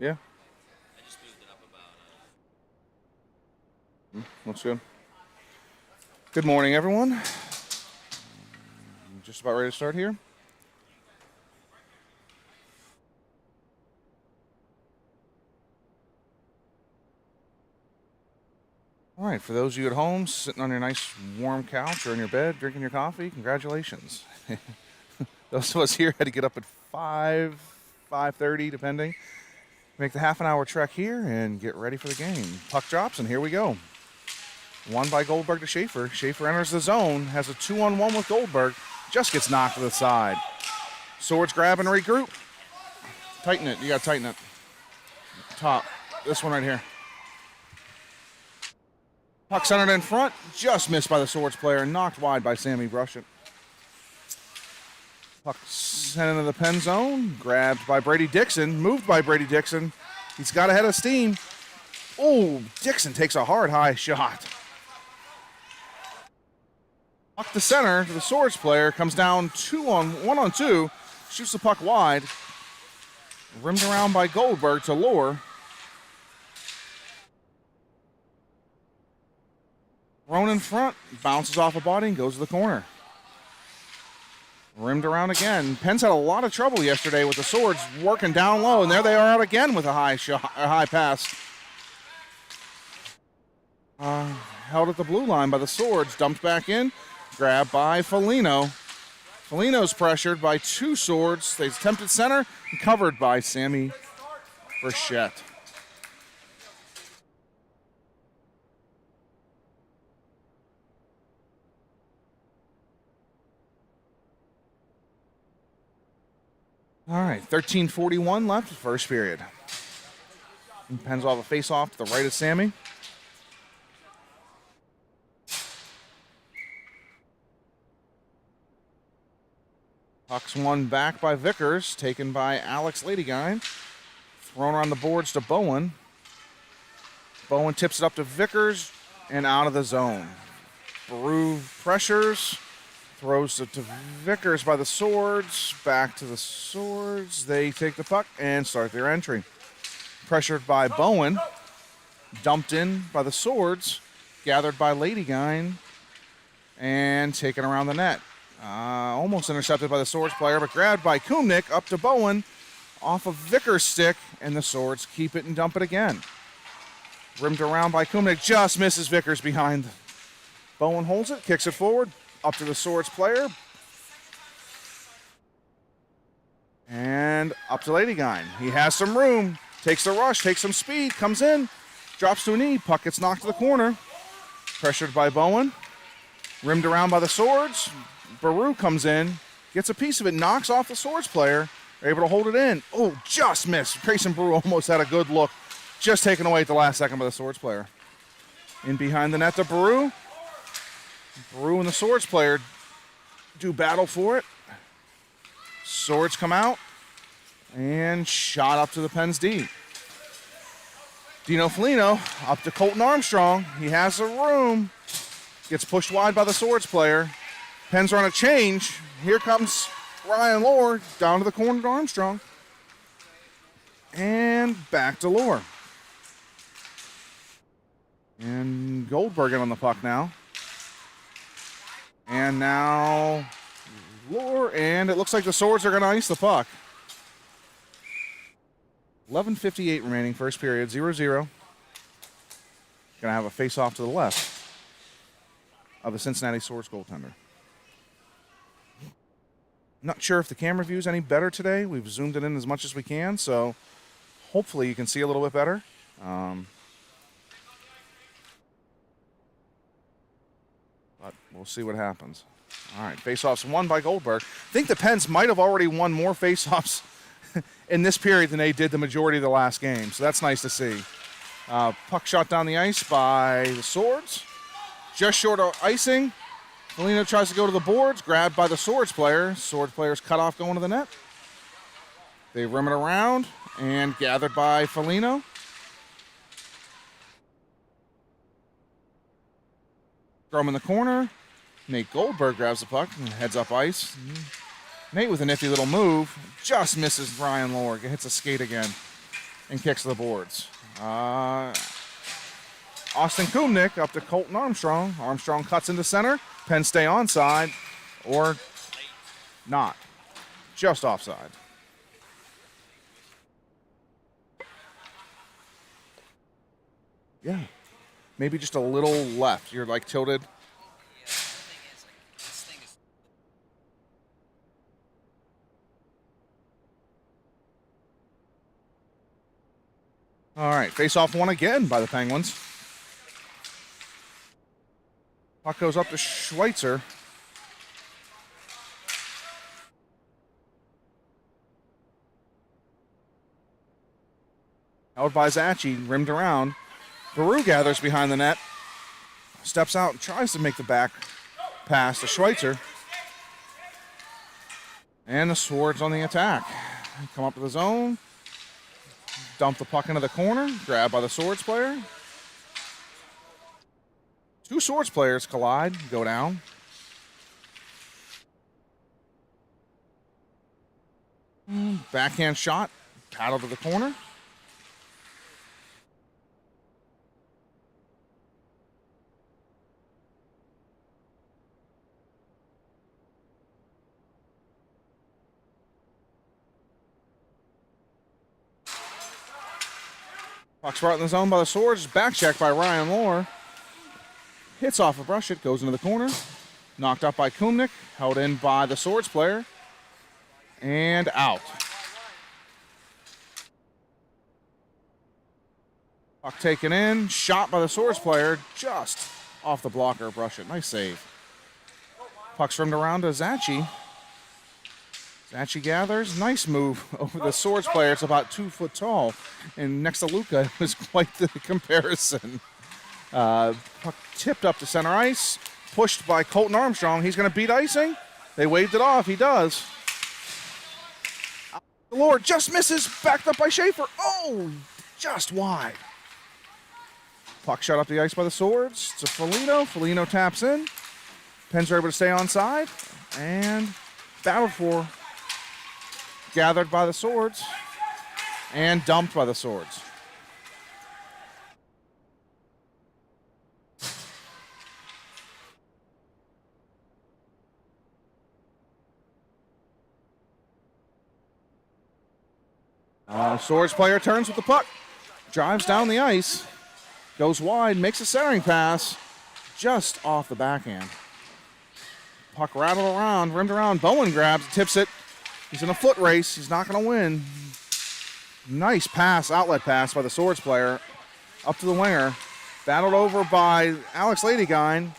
Yeah. Looks good. Good morning, everyone. Just about ready to start here. All right, for those of you at home sitting on your nice warm couch or in your bed drinking your coffee, congratulations. Those of us here had to get up at 5:30, depending. Make the half an hour trek here and get ready for the game. Puck drops, and here we go. One by Goldberg to Schaefer. Schaefer enters the zone, has a 2-on-1 with Goldberg, just gets knocked to the side. Swords grab and regroup. Tighten it. You got to tighten it. Top. This one right here. Puck centered in front, just missed by the Swords player, knocked wide by Sammy Brushett. Puck sent into the pen zone, grabbed by Brady Dixon, moved by Brady Dixon. He's got ahead of steam. Oh, Dixon takes a hard high shot. Puck to center to the Swords player, comes down 1-on-2, shoots the puck wide. Rimmed around by Goldberg to Lohr. Thrown in front, bounces off a body and goes to the corner. Rimmed around again. Penn's had a lot of trouble yesterday with the Swords working down low, and there they are out again with a high pass. Held at the blue line by the Swords, dumped back in, grabbed by Foligno. Foligno's pressured by two Swords. They attempted center, and covered by Sammy Brushett. All right, 13:41 left, first period. And Penn's will have a face-off to the right of Sammy. Puck's won back by Vickers, taken by Alex Ladyguy. Thrown on the boards to Bowen. Bowen tips it up to Vickers and out of the zone. Baru pressures. Throws it to Vickers by the Swords. Back to the Swords. They take the puck and start their entry. Pressured by Bowen. Dumped in by the Swords. Gathered by Ladyguy. And taken around the net. Almost intercepted by the Swords player, but grabbed by Kumnik up to Bowen. Off of Vickers' stick. And the Swords keep it and dump it again. Rimmed around by Kumnik. Just misses Vickers behind. Bowen holds it. Kicks it forward. Up to the Swords player. And up to Ladyguy. He has some room. Takes the rush, takes some speed, comes in, drops to a knee. Puck gets knocked to the corner. Pressured by Bowen. Rimmed around by the Swords. Baru comes in, gets a piece of it, knocks off the Swords player. They're able to hold it in. Oh, just missed. Grayson Baru almost had a good look. Just taken away at the last second by the Swords player. In behind the net to Baru. Baru and the Swords player do battle for it. Swords come out and shot up to the Penn's D. Dino Foligno up to Colton Armstrong. He has the room. Gets pushed wide by the Swords player. Penn's run a change. Here comes Ryan Lohr down to the corner to Armstrong. And back to Lohr. And Goldberg in on the puck now. And now Lohr, and it looks like the Swords are going to ice the puck. 11:58 remaining, first period, 0-0. Going to have a face-off to the left of the Cincinnati Swords goaltender. Not sure if the camera view is any better today. We've zoomed it in as much as we can, so hopefully you can see a little bit better. But we'll see what happens. All right, face-offs won by Goldberg. I think the Pens might have already won more face-offs in this period than they did the majority of the last game, so that's nice to see. Puck shot down the ice by the Swords. Just short of icing. Foligno tries to go to the boards, grabbed by the Swords player. Swords player's cut off going to the net. They rim it around and gathered by Foligno. Throw him in the corner. Nate Goldberg grabs the puck and heads up ice. Nate with a nifty little move. Just misses Ryan Lohr. Hits a skate again. and kicks to the boards. Austin Kumnick up to Colton Armstrong. Armstrong cuts into center. Penn stay onside or not. Just offside. Yeah. Maybe just a little left. You're like tilted. All right, face-off one again by the Penguins. Puck goes up to Schweitzer. Held by Zachi, rimmed around. Baru gathers behind the net. Steps out and tries to make the back pass to Schweitzer. And the Swords on the attack. Come up to the zone. Dump the puck into the corner. Grabbed by the Swords player. Two Swords players collide, go down. Backhand shot, paddle to the corner. Puck's brought in the zone by the Swords. Back check by Ryan Lohr. Hits off a brush, it goes into the corner. Knocked up by Kumnick. Held in by the Swords player. And out. Puck taken in. Shot by the Swords player. Just off the blocker. Brush it. Nice save. Puck's rimmed around to Zachi. Zachi gathers. Nice move over the Swords player. It's about 2 foot tall. And next to Luca, it was quite the comparison. Puck tipped up to center ice. Pushed by Colton Armstrong. He's going to beat icing. They waved it off. He does. Lord just misses. Backed up by Schaefer. Oh, just wide. Puck shot up the ice by the Swords. To Foligno. Foligno taps in. Pens are able to stay onside. And battled for. Gathered by the Swords. And dumped by the Swords. Swords player turns with the puck. Drives down the ice. Goes wide. Makes a centering pass. Just off the backhand. Puck rattled around. Rimmed around. Bowen grabs. Tips it. He's in a foot race. He's not going to win. Nice pass. Outlet pass by the Swords player. Up to the winger. Battled over by Alex Ladyguine.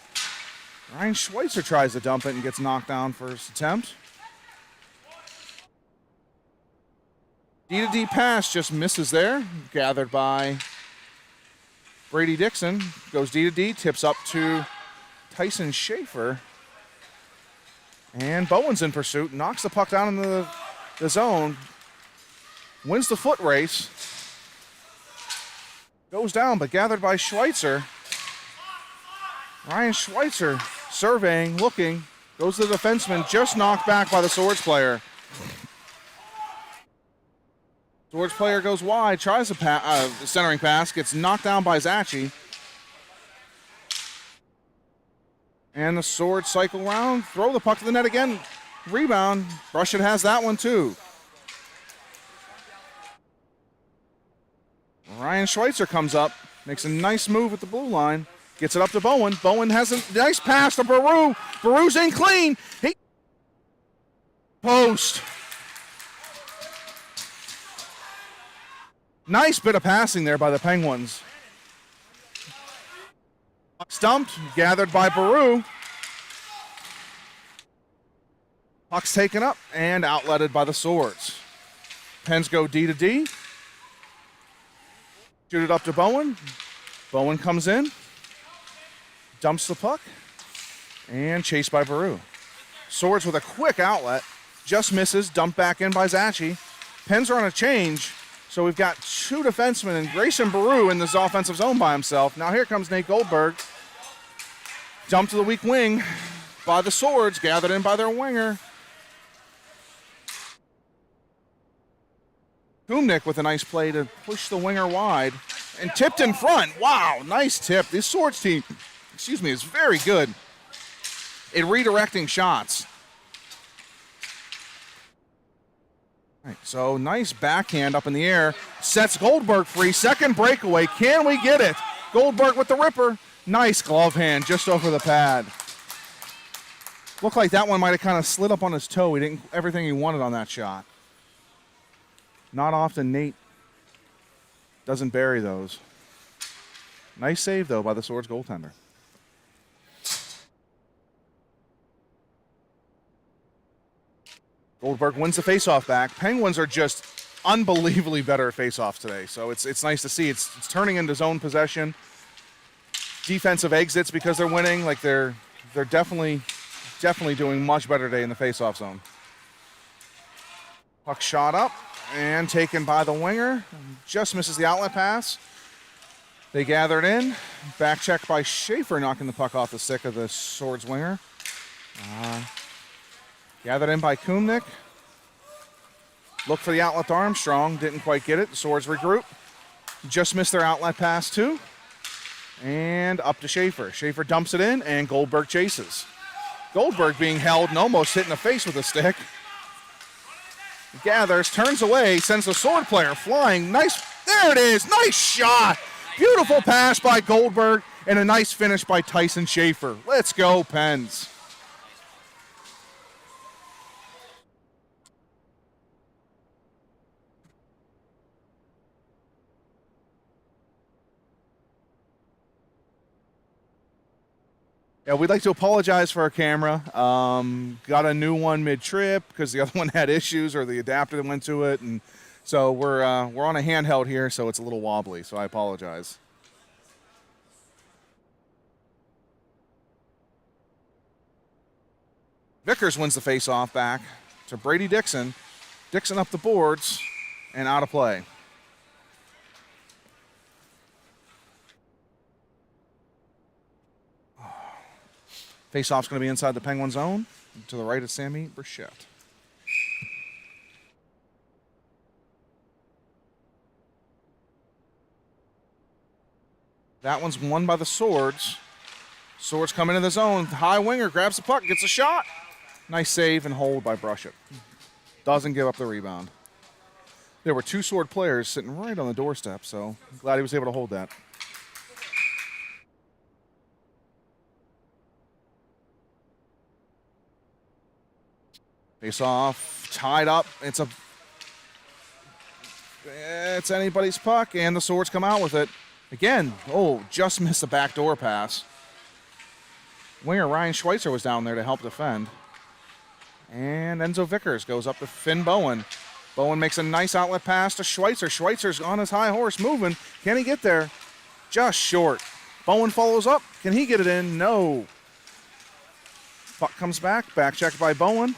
Ryan Schweitzer tries to dump it and gets knocked down first attempt. D-to-D pass just misses there. Gathered by Brady Dixon. Goes D-to-D, tips up to Tyson Schaefer. And Bowen's in pursuit. Knocks the puck down into the zone. Wins the foot race. Goes down, but gathered by Schweitzer. Ryan Schweitzer surveying, looking. Goes to the defenseman, just knocked back by the Swords player. Swords player goes wide, tries a centering pass, gets knocked down by Zachi. And the Swords cycle round, throw the puck to the net again. Rebound, Russian has that one too. Ryan Schweitzer comes up, makes a nice move at the blue line, gets it up to Bowen. Bowen has a nice pass to Baru. Baru's in clean. Post. Nice bit of passing there by the Penguins. Stumped, gathered by Baru. Puck's taken up and outletted by the Swords. Pens go D-to-D. Shoot it up to Bowen. Bowen comes in. Dumps the puck. And chased by Baru. Swords with a quick outlet. Just misses. Dumped back in by Zachi. Pens are on a change. So we've got two defensemen and Grayson Baru in this offensive zone by himself. Now here comes Nate Goldberg. Dumped to the weak wing by the Swords, gathered in by their winger. Kumnick with a nice play to push the winger wide and tipped in front. Wow, nice tip. This Swords team, is very good at redirecting shots. All right, so nice backhand up in the air. Sets Goldberg free. Second breakaway. Can we get it? Goldberg with the ripper. Nice glove hand just over the pad. Looked like that one might have kind of slid up on his toe. He didn't everything he wanted on that shot. Not often Nate doesn't bury those. Nice save, though, by the Swords goaltender. Goldberg wins the faceoff back. Penguins are just unbelievably better at faceoffs today, so it's nice to see. It's turning into zone possession. Defensive exits because they're winning. Like they're definitely doing much better today in the faceoff zone. Puck shot up and taken by the winger. Just misses the outlet pass. They gather it in. Back check by Schaefer, knocking the puck off the stick of the Swords winger. Gathered in by Kumnick. Look for the outlet to Armstrong. Didn't quite get it. The Swords regroup. Just missed their outlet pass, too. And up to Schaefer. Schaefer dumps it in, and Goldberg chases. Goldberg being held and almost hit in the face with a stick. Gathers, turns away, sends the Sword player flying. Nice. There it is. Nice shot. Beautiful pass by Goldberg, and a nice finish by Tyson Schaefer. Let's go, Pens. Yeah, we'd like to apologize for our camera. Got a new one mid-trip because the other one had issues or the adapter that went to it, and so we're on a handheld here, so it's a little wobbly. So I apologize. Vickers wins the face-off back to Brady Dixon. Dixon up the boards and out of play. Face-off's going to be inside the Penguin zone. To the right of Sammy Burchett. That one's won by the Swords. Swords come into the zone. High winger grabs the puck, gets a shot. Nice save and hold by Burchett. Doesn't give up the rebound. There were two Sword players sitting right on the doorstep, so I'm glad he was able to hold that. Face off, tied up. It's anybody's puck, and the Swords come out with it. Again, just missed the backdoor pass. Winger Ryan Schweitzer was down there to help defend. And Enzo Vickers goes up to Finn Bowen. Bowen makes a nice outlet pass to Schweitzer. Schweitzer's on his high horse moving. Can he get there? Just short. Bowen follows up. Can he get it in? No. Puck comes back checked by Bowen.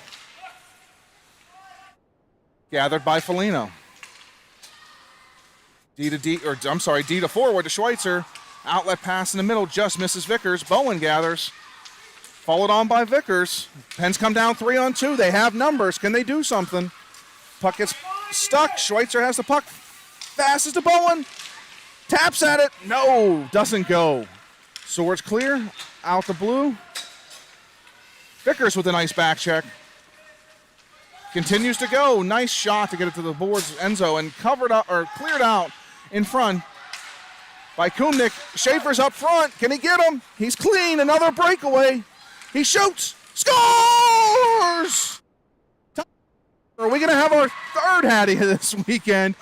Gathered by Foligno. D to forward to Schweitzer. Outlet pass in the middle, just misses Vickers. Bowen gathers. Followed on by Vickers. Pens come down 3-on-2. They have numbers. Can they do something? Puck gets stuck. Schweitzer has the puck. Passes to Bowen. Taps at it. No, doesn't go. Swords clear. Out the blue. Vickers with a nice back check. Continues to go. Nice shot to get it to the boards, Enzo, and cleared out in front by Kumnick. Schaefer's up front. Can he get him? He's clean. Another breakaway. He shoots. Scores! Are we going to have our third Hattie this weekend?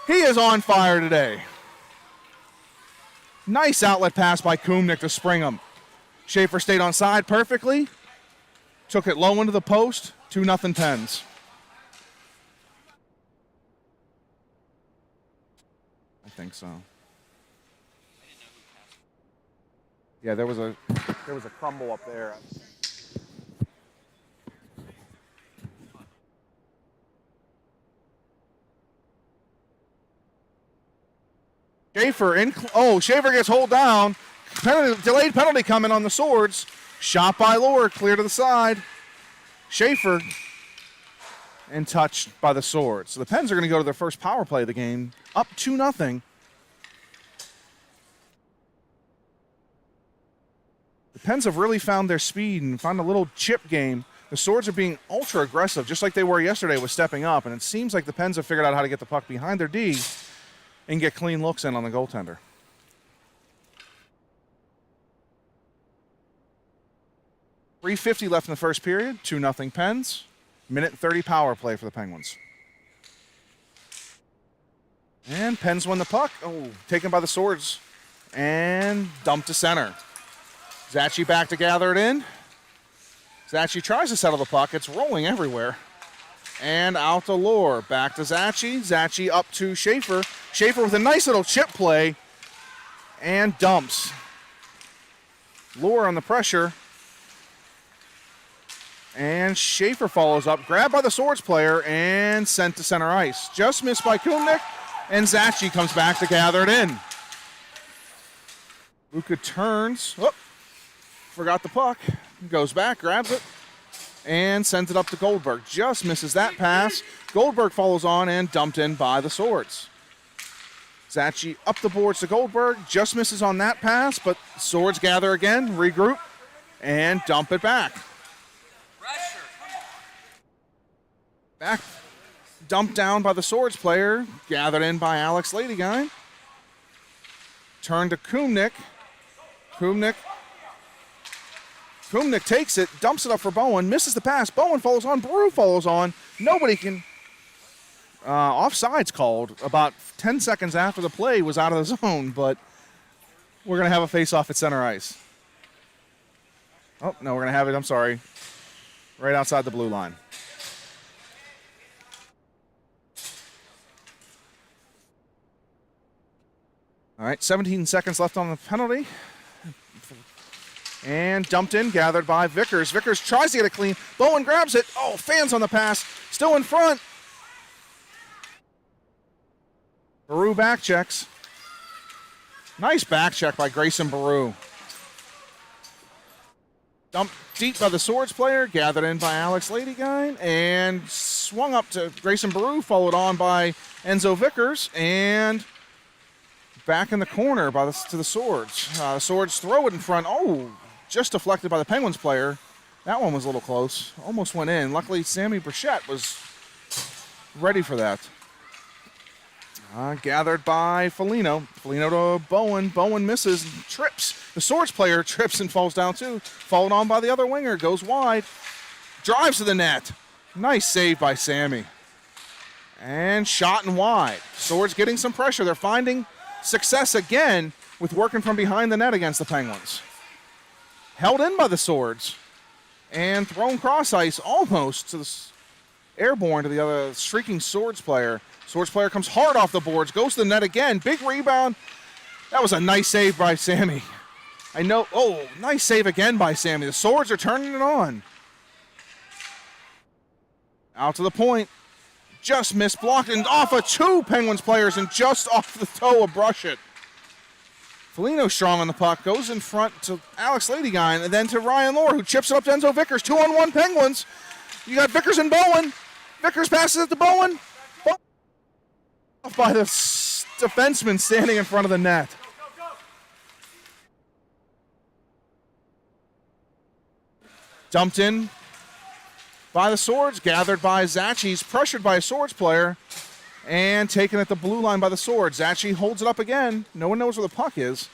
He is on fire today. Nice outlet pass by Kumnick to spring him. Schaefer stayed on side perfectly. Took it low into the post. 2-0 Pens. I think so. Yeah, there was a crumble up there. Schaefer gets hold down. Delayed penalty coming on the Swords. Shot by Lord, clear to the side. Schaefer and touched by the Swords. So the Pens are going to go to their first power play of the game, up 2-0. The Pens have really found their speed and found a little chip game. The Swords are being ultra aggressive, just like they were yesterday with stepping up, and it seems like the Pens have figured out how to get the puck behind their D and get clean looks in on the goaltender. 3:50 left in the first period, 2-0 Pens. Minute 30 power play for the Penguins. And Pens win the puck. Oh, taken by the Swords and dumped to center. Zachy back to gather it in. Zachy tries to settle the puck. It's rolling everywhere. And out to Lohr. Back to Zachy. Zachy up to Schaefer. Schaefer with a nice little chip play and dumps. Lohr on the pressure. And Schaefer follows up. Grabbed by the Swords player and sent to center ice. Just missed by Kumnik. And Zachy comes back to gather it in. Luka turns. Oh, forgot the puck. Goes back, grabs it, and sends it up to Goldberg. Just misses that pass. Goldberg follows on and dumped in by the Swords. Zachy up the boards to Goldberg. Just misses on that pass, but Swords gather again, regroup, and dump it back. Back, dumped down by the Swords player. Gathered in by Alex Ladyguy. Turn to Kumnik. Kumnik takes it, dumps it up for Bowen, misses the pass. Bowen follows on, Baru follows on. Nobody can. Offside's called about 10 seconds after the play was out of the zone, but we're going to have a face-off at center ice. Oh, no, we're going to have it, I'm sorry, right outside the blue line. All right, 17 seconds left on the penalty. And dumped in, gathered by Vickers. Vickers tries to get it clean. Bowen grabs it. Oh, fans on the pass. Still in front. Baru back checks. Nice back check by Grayson Baru. Dumped deep by the Swords player. Gathered in by Alex Ladyguy. And swung up to Grayson Baru. Followed on by Enzo Vickers. And back in the corner to the Swords. Swords throw it in front. Oh, just deflected by the Penguins player. That one was a little close. Almost went in. Luckily, Sammy Burchett was ready for that. Gathered by Foligno. Foligno to Bowen. Bowen misses and trips. The Swords player trips and falls down too. Followed on by the other winger. Goes wide. Drives to the net. Nice save by Sammy. And shot and wide. Swords getting some pressure. They're finding success again with working from behind the net against the Penguins. Held in by the Swords and thrown cross ice almost to the airborne to the other streaking Swords player. Swords player comes hard off the boards, goes to the net again. Big rebound. That was a nice save by Sammy. I know. Oh, nice save again by Sammy. The Swords are turning it on. Out to the point. Just missed, blocked, and off of two Penguins players and just off the toe of Brushett. Foligno strong on the puck, goes in front to Alex Ladyguy and then to Ryan Lohr, who chips it up to Enzo Vickers. 2-on-1 Penguins. You got Vickers and Bowen. Vickers passes it to Bowen. Off by the defenseman standing in front of the net. Dumped in by the Swords, gathered by Zachy's, pressured by a Swords player, and taken at the blue line by the Swords. Zachy holds it up again. No one knows where the puck is.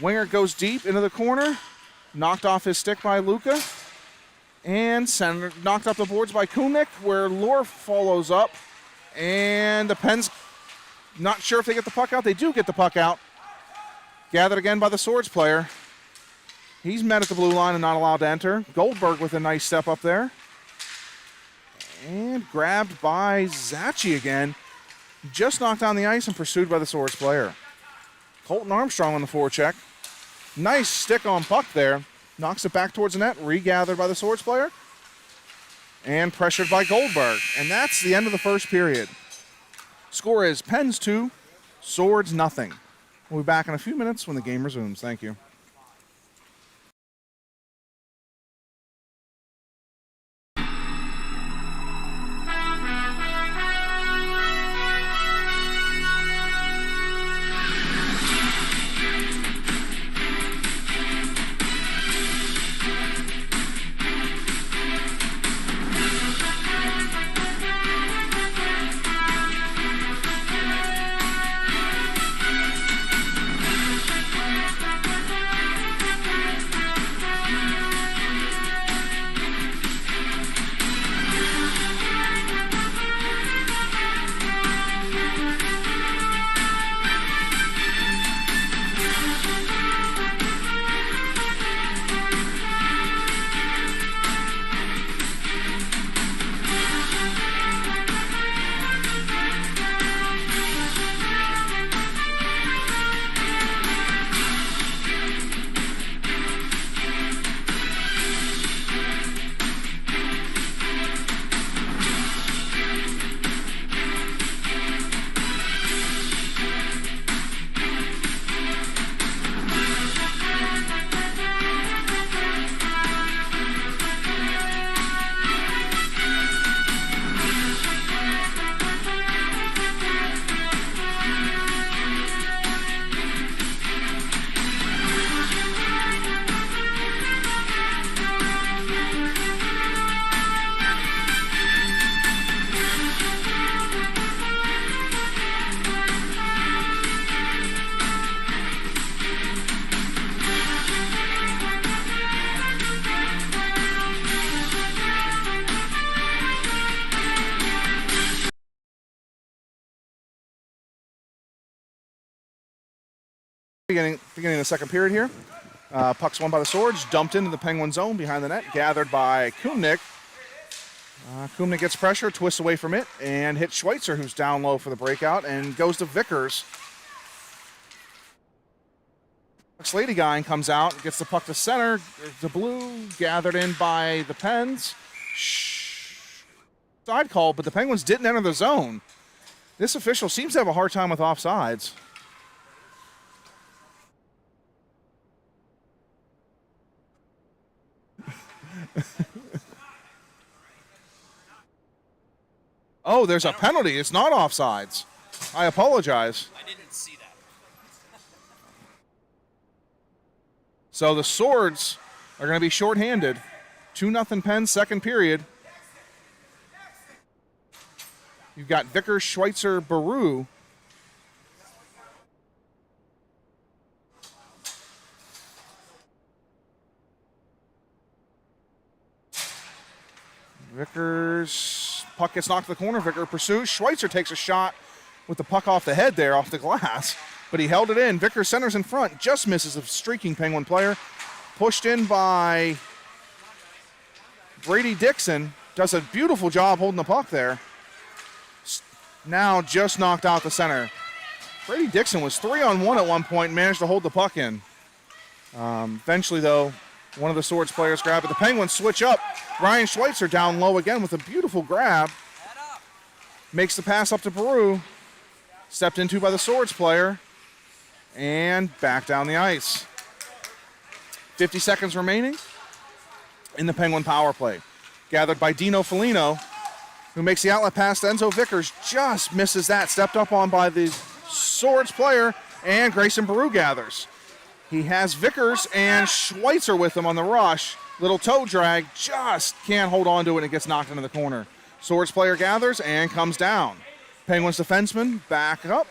Winger goes deep into the corner, knocked off his stick by Luka, and knocked up the boards by Kumnik, where Lohr follows up, and the Pens, not sure if they get the puck out. They do get the puck out. Gathered again by the Swords player. He's met at the blue line and not allowed to enter. Goldberg with a nice step up there. And grabbed by Zachy again. Just knocked down the ice and pursued by the Swords player. Colton Armstrong on the forecheck. Nice stick on puck there. Knocks it back towards the net. Regathered by the Swords player. And pressured by Goldberg. And that's the end of the first period. Score is Pens 2, Swords nothing. We'll be back in a few minutes when the game resumes. Thank you. Beginning of the second period here. Puck's won by the Swords, dumped into the Penguin zone behind the net, gathered by Kumnick. Kumnick gets pressure, twists away from it, and hits Schweitzer, who's down low for the breakout, and goes to Vickers. Slady Guy comes out, gets the puck to center. The blue, gathered in by the Pens. Side call, but the Penguins didn't enter the zone. This official seems to have a hard time with offsides. Oh, there's a penalty. It's not offsides. I apologize. I didn't see that. So the Swords are going to be shorthanded. 2-0 Pens, second period. You've got Vickers, Schweitzer, Baru. Vickers, puck gets knocked to the corner. Vickers pursues. Schweitzer takes a shot with the puck off the head there, off the glass, but he held it in. Vickers centers in front, just misses a streaking Penguin player. Pushed in by Brady Dixon. Does a beautiful job holding the puck there. Now just knocked out the center. Brady Dixon was 3-on-1 at one point and managed to hold the puck in. Eventually, though, one of the Swords players grabbed it. The Penguins switch up. Ryan Schweitzer down low again with a beautiful grab. Makes the pass up to Peru. Stepped into by the Swords player. And back down the ice. 50 seconds remaining in the Penguin power play. Gathered by Dino Foligno, who makes the outlet pass to Enzo Vickers. Just misses that. Stepped up on by the Swords player. And Grayson Baru gathers. He has Vickers and Schweitzer with him on the rush. Little toe drag, just can't hold on to it, and it gets knocked into the corner. Swords player gathers and comes down. Penguins defenseman back up.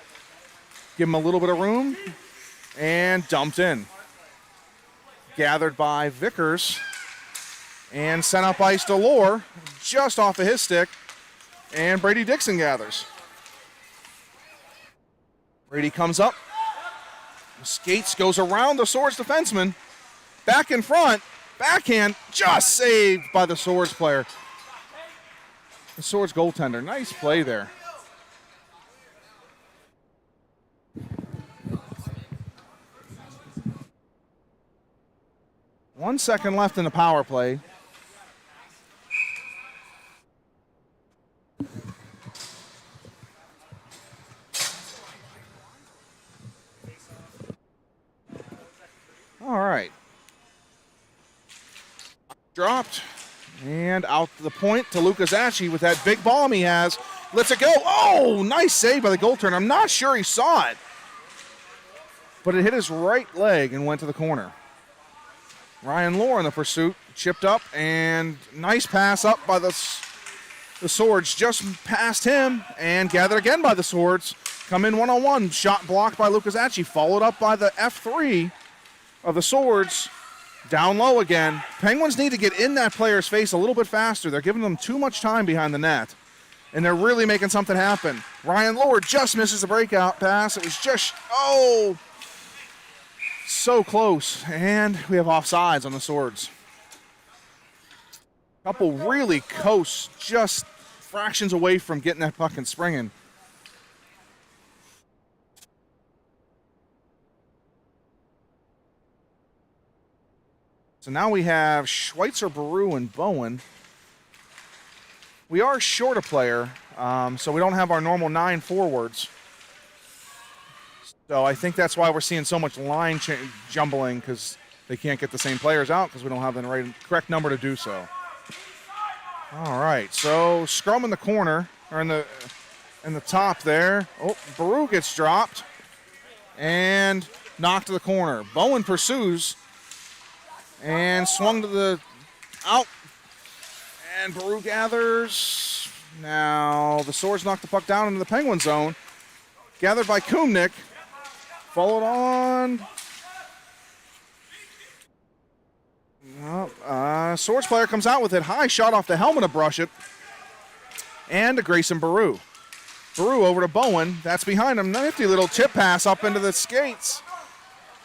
Give him a little bit of room. And dumped in. Gathered by Vickers. And sent up ice to Lohr, just off of his stick. And Brady Dixon gathers. Brady comes up. Skates, goes around the Swords defenseman. Back in front. Backhand, just saved by the Swords player. The Swords goaltender. Nice play there. One second left in the power play. All right. Dropped. And out to the point to Lukazachi with that big bomb he has. Lets it go. Oh, nice save by the goaltender. I'm not sure he saw it. But it hit his right leg and went to the corner. Ryan Lohr in the pursuit. Chipped up and nice pass up by the Swords. Just past him and gathered again by the Swords. Come in one-on-one. Shot blocked by Lukazachi. Followed up by the F3 of the Swords. Down low again. Penguins need to get in that player's face a little bit faster. They're giving them too much time behind the net. And they're really making something happen. Ryan Lohr just misses the breakout pass. It was just, so close. And we have offsides on the Swords. Couple really close, just fractions away from getting that puck and springing. So now we have Schweitzer, Baru, and Bowen. We are short a player, so we don't have our normal 9 forwards. So I think that's why we're seeing so much line jumbling, because they can't get the same players out because we don't have the correct number to do so. All right, so scrum in the corner, or in the top there. Oh, Baru gets dropped and knocked to the corner. Bowen pursues. And swung to the out. And Baru gathers. Now the Swords knock the puck down into the Penguin zone. Gathered by Kumnick. Followed on. Swords player comes out with it. High shot off the helmet to brush it. And to Grayson Baru. Baru over to Bowen. That's behind him. Nifty little tip pass up into the skates.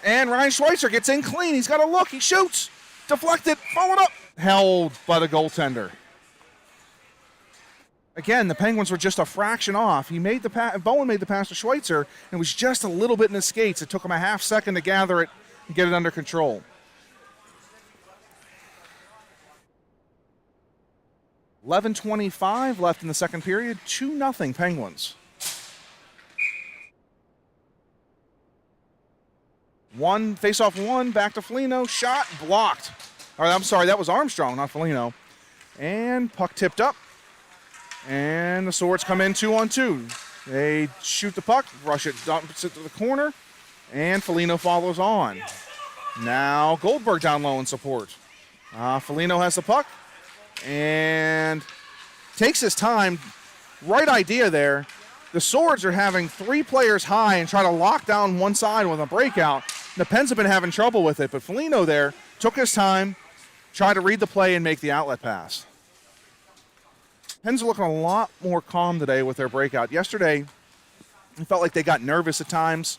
And Ryan Schweitzer gets in clean. He's got a look. He shoots. Deflected. Followed up. Held by the goaltender. Again, the Penguins were just a fraction off. Bowen made the pass to Schweitzer, and it was just a little bit in his skates. It took him a half second to gather it and get it under control. $11:25 left in the second period. 2-0 Penguins. Face-off one, back to Foligno. Shot blocked. I'm sorry, that was Armstrong, not Foligno. And puck tipped up. And the Swords come in 2-on-2. They shoot the puck, rush it, dumps it to the corner, and Foligno follows on. Now Goldberg down low in support. Foligno has the puck and takes his time. Right idea there. The Swords are having 3 players high and try to lock down one side with a breakout. The Pens have been having trouble with it, but Foligno there took his time, tried to read the play and make the outlet pass. Pens are looking a lot more calm today with their breakout. Yesterday, it felt like they got nervous at times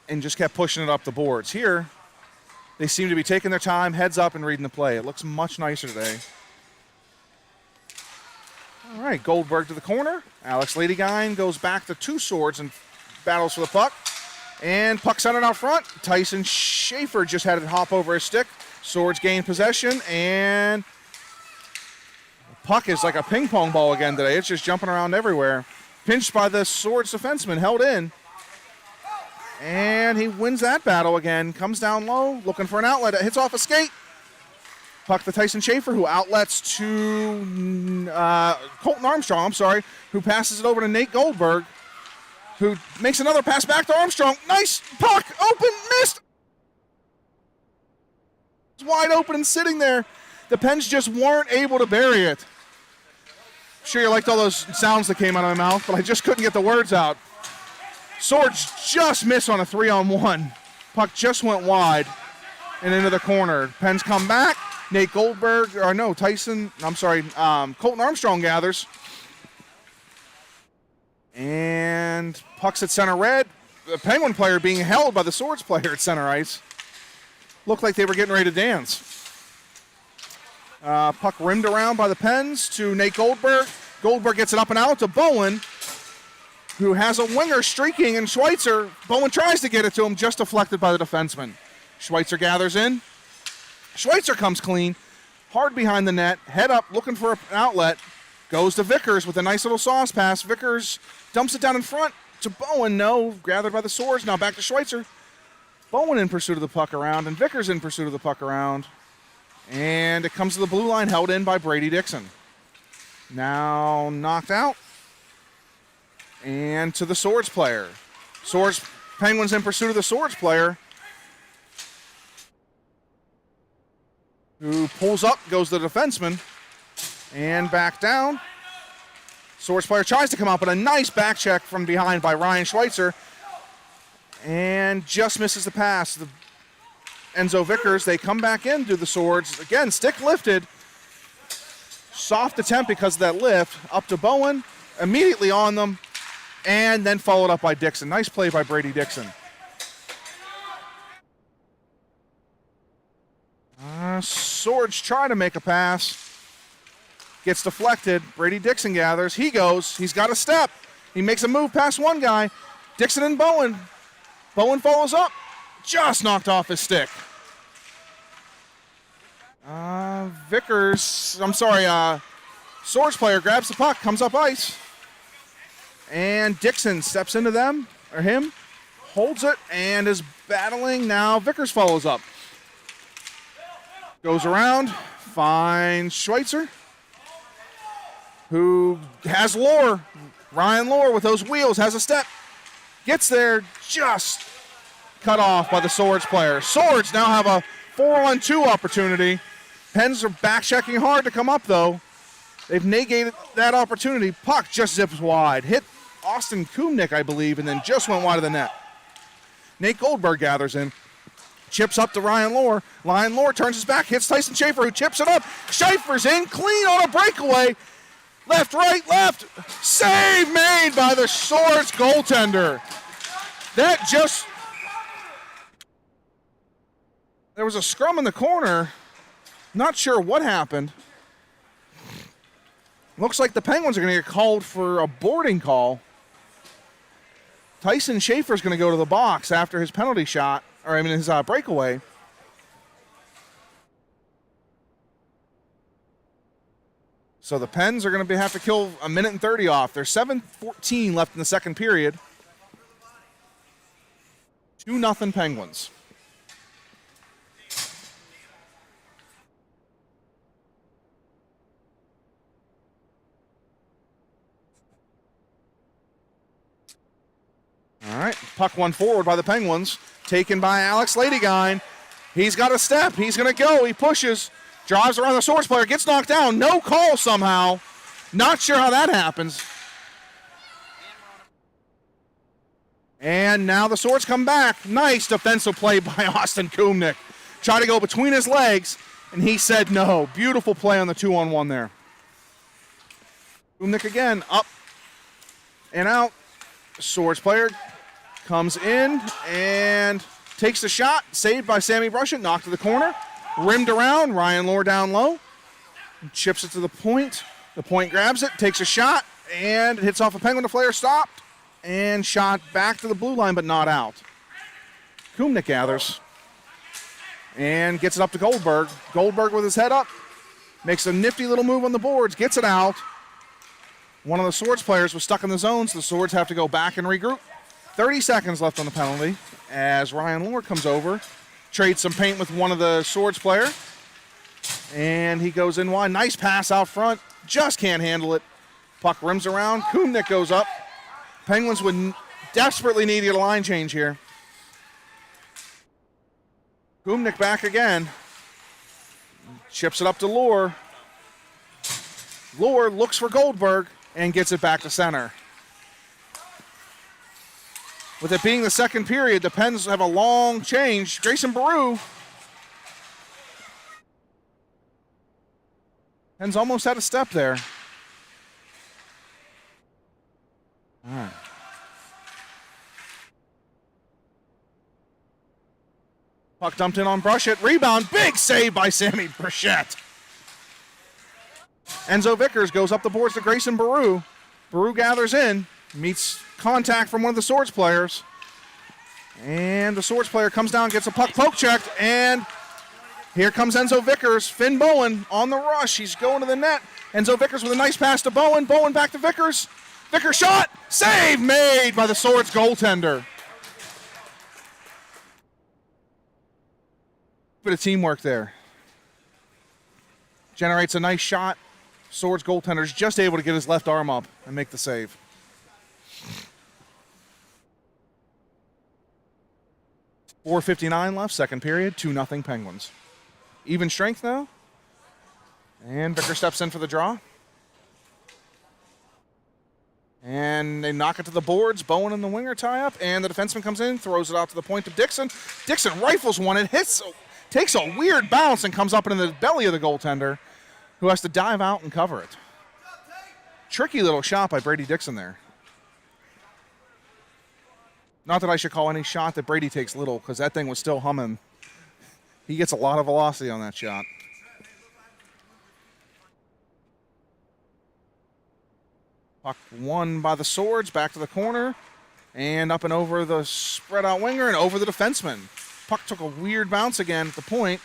and just kept pushing it up the boards. Here, they seem to be taking their time, heads up, and reading the play. It looks much nicer today. All right, Goldberg to the corner. Alex Ladyguine goes back to 2 Swords and battles for the puck. And puck centered out front. Tyson Schaefer just had it hop over his stick. Swords gain possession, and puck is like a ping pong ball again today. It's just jumping around everywhere. Pinched by the Swords defenseman, held in. And he wins that battle again. Comes down low, looking for an outlet. It hits off a skate. Puck to Tyson Schaefer, who outlets to Colton Armstrong, who passes it over to Nate Goldberg, who makes another pass back to Armstrong. Nice puck, open, missed. It's wide open and sitting there. The Pens just weren't able to bury it. Sure, you liked all those sounds that came out of my mouth, but I just couldn't get the words out. Swords just miss on a 3-on-1. Puck just went wide and into the corner. Pens come back. Colton Armstrong gathers. And puck's at center red. The Penguin player being held by the Swords player at center ice. Looked like they were getting ready to dance. Puck rimmed around by the Pens to Nate Goldberg. Goldberg gets it up and out to Bowen, who has a winger streaking in Schweitzer. Bowen tries to get it to him, just deflected by the defenseman. Schweitzer gathers in. Schweitzer comes clean, hard behind the net, head up, looking for an outlet. Goes to Vickers with a nice little sauce pass. Vickers dumps it down in front to Bowen. No, gathered by the Swords. Now back to Schweitzer. Bowen in pursuit of the puck around, and Vickers in pursuit of the puck around. And it comes to the blue line, held in by Brady Dixon. Now knocked out. And to the Swords player. Penguins in pursuit of the Swords player, who pulls up, goes to the defenseman, and back down. Swords player tries to come up, but a nice back check from behind by Ryan Schweitzer, and just misses the pass. Enzo Vickers, they come back in to the Swords. Again, stick lifted. Soft attempt because of that lift. Up to Bowen, immediately on them, and then followed up by Dixon. Nice play by Brady Dixon. Swords try to make a pass. Gets deflected. Brady Dixon gathers. He goes. He's got a step. He makes a move past one guy. Dixon and Bowen. Bowen follows up. Just knocked off his stick. Swords player grabs the puck, comes up ice. And Dixon steps into him, holds it, and is battling. Now Vickers follows up. Goes around, finds Schweitzer, who has Lohr. Ryan Lohr with those wheels has a step. Gets there, just cut off by the Swords player. Swords now have a 4-on-2 opportunity. Pens are back checking hard to come up, though. They've negated that opportunity. Puck just zips wide. Hit Austin Kumnick, I believe, and then just went wide of the net. Nate Goldberg gathers in. Chips up to Ryan Lohr. Ryan Lohr turns his back, hits Tyson Schaefer, who chips it up. Schaefer's in, clean on a breakaway. Left, right, left. Save made by the Swords goaltender. That just There was a scrum in the corner. Not sure what happened. Looks like the Penguins are going to get called for a boarding call. Tyson Schaefer's going to go to the box after his penalty shot, or his breakaway. So the Pens are going to have to kill a minute and 30 off. There's 7:14 left in the second period. 2-0 Penguins. All right, puck one forward by the Penguins, taken by Alex Ladyguine. He's got a step. He's going to go. He pushes, drives around the Swords player, gets knocked down. No call somehow. Not sure how that happens. And now the Swords come back. Nice defensive play by Austin Kumnick. Tried to go between his legs, and he said no. Beautiful play on the 2-on-1 there. Kumnick again, up and out. Swords player comes in and takes the shot. Saved by Sammy Brushett. Knocked to the corner. Rimmed around. Ryan Lohr down low. Chips it to the point. The point grabs it. Takes a shot. And it hits off a Penguin. The flare stopped. And shot back to the blue line, but not out. Kumnick gathers. And gets it up to Goldberg. Goldberg with his head up. Makes a nifty little move on the boards. Gets it out. One of the Swords players was stuck in the zone, so the Swords have to go back and regroup. 30 seconds left on the penalty as Ryan Lohr comes over, trades some paint with one of the Swords player, and he goes in wide. Nice pass out front, just can't handle it. Puck rims around, Kumnick goes up. Penguins would desperately need to get a line change here. Kumnick back again. Chips it up to Lohr. Lohr looks for Goldberg and gets it back to center. With it being the second period, the Pens have a long change. Grayson Baru. Pens almost had a step there. All right. Puck dumped in on Brushett. Rebound. Big save by Sammy Brushett. Enzo Vickers goes up the boards to Grayson Baru. Baru gathers in. Meets contact from one of the Swords players. And the Swords player comes down, gets a puck poke checked, and here comes Enzo Vickers. Finn Bowen on the rush. He's going to the net. Enzo Vickers with a nice pass to Bowen. Bowen back to Vickers. Vickers shot. Save made by the Swords goaltender. Bit of teamwork there. Generates a nice shot. Swords goaltender's just able to get his left arm up and make the save. .4:59 left, second period, 2-0 Penguins. Even strength now. And Vickers steps in for the draw. And they knock it to the boards. Bowen and the winger tie up, and the defenseman comes in, throws it out to the point of Dixon. Dixon rifles one, it hits, takes a weird bounce and comes up into the belly of the goaltender, who has to dive out and cover it. Tricky little shot by Brady Dixon there. Not that I should call any shot that Brady takes little, because that thing was still humming. He gets a lot of velocity on that shot. Puck won by the Swords, back to the corner, and up and over the spread out winger and over the defenseman. Puck took a weird bounce again at the point.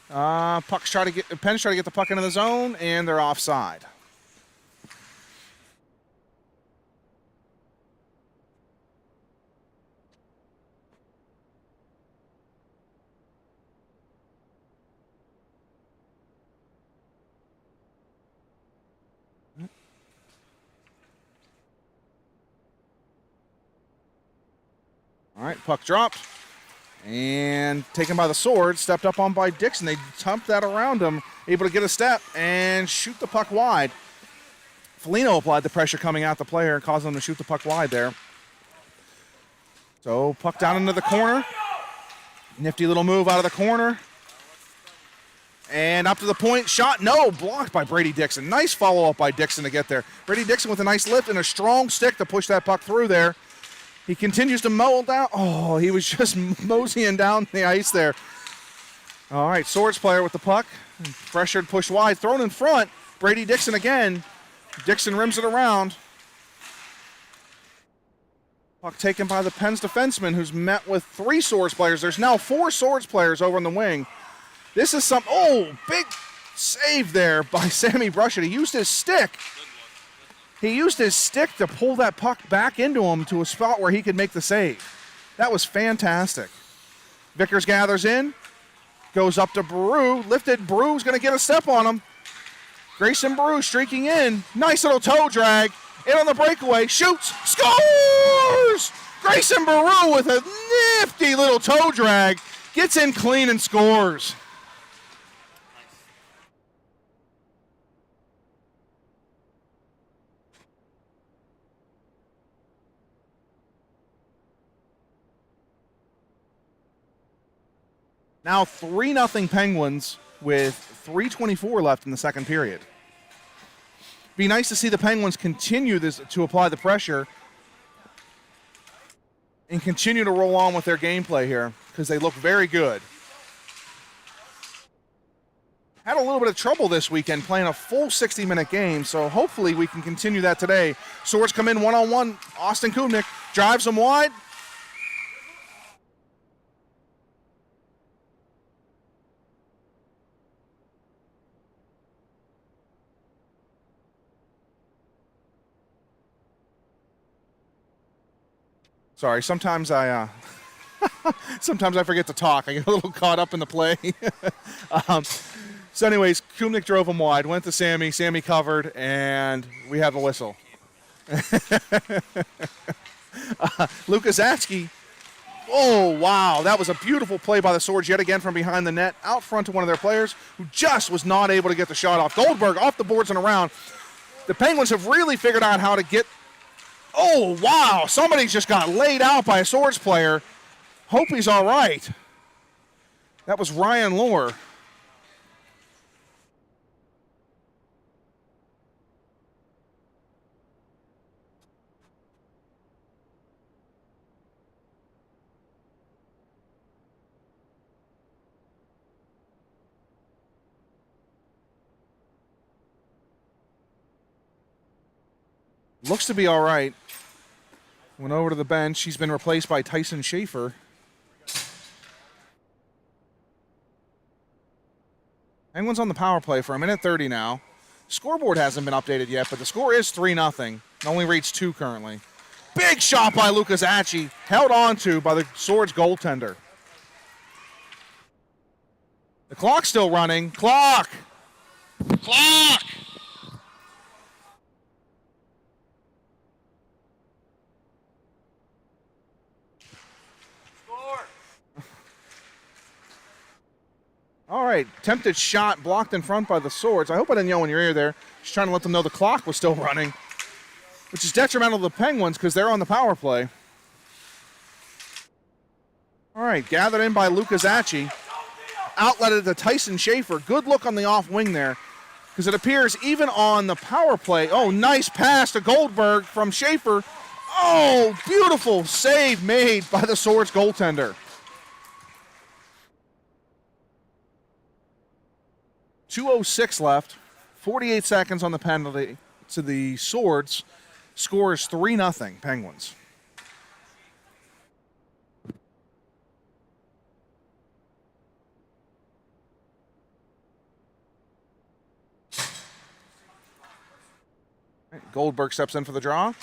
Pens try to get the puck into the zone, and they're offside. All right, puck dropped. And taken by the Swords, stepped up on by Dixon. They dumped that around him, able to get a step and shoot the puck wide. Foligno applied the pressure coming out the player and caused him to shoot the puck wide there. So puck down into the corner. Nifty little move out of the corner. And up to the point, shot, no, blocked by Brady Dixon. Nice follow-up by Dixon to get there. Brady Dixon with a nice lift and a strong stick to push that puck through there. He continues to mow down. Oh, he was just moseying down the ice there. All right, Swords player with the puck. Pressured, pushed wide, thrown in front. Brady Dixon again. Dixon rims it around. Puck taken by the Pens defenseman, who's met with 3 Swords players. There's now 4 Swords players over on the wing. This is some, big save there by Sammy Brushett. He used his stick. He used his stick to pull that puck back into him to a spot where he could make the save. That was fantastic. Vickers gathers in, goes up to Brew, lifted. Brew's going to get a step on him. Grayson Brew streaking in. Nice little toe drag. In on the breakaway, shoots, scores! Grayson Brew with a nifty little toe drag, gets in clean and scores. Now 3-0 Penguins with 3:24 left in the second period. Be nice to see the Penguins continue to apply the pressure and continue to roll on with their gameplay here because they look very good. Had a little bit of trouble this weekend playing a full 60-minute game, so hopefully we can continue that today. Swords come in one-on-one. Austin Kubnik drives them wide. Sorry, sometimes I forget to talk. I get a little caught up in the play. So anyways, Kumnik drove him wide, went to Sammy. Sammy covered, and we have a whistle. Luka Zatsky. Oh, wow. That was a beautiful play by the Swords yet again from behind the net, out front to one of their players who just was not able to get the shot off. Goldberg off the boards and around. The Penguins have really figured out how to get. Oh, wow. Somebody just got laid out by a Swords player. Hope he's all right. That was Ryan Lohr. Looks to be all right. Went over to the bench. He's been replaced by Tyson Schaefer. Penguins on the power play for 1:30 now. Scoreboard hasn't been updated yet, but the score is 3-0. It only reads 2 currently. Big shot by Lucas Atchie, held on to by the Swords goaltender. The clock's still running. Clock! Clock! All right, tempted shot blocked in front by the Swords. I hope I didn't yell in your ear there. Just trying to let them know the clock was still running, which is detrimental to the Penguins because they're on the power play. All right, gathered in by Lucas Atchie. Outletted to Tyson Schaefer. Good look on the off wing there because it appears even on the power play. Oh, nice pass to Goldberg from Schaefer. Oh, beautiful save made by the Swords goaltender. 2:06 left, 48 seconds on the penalty to the Swords. Score is 3-0 Penguins. Goldberg steps in for the draw.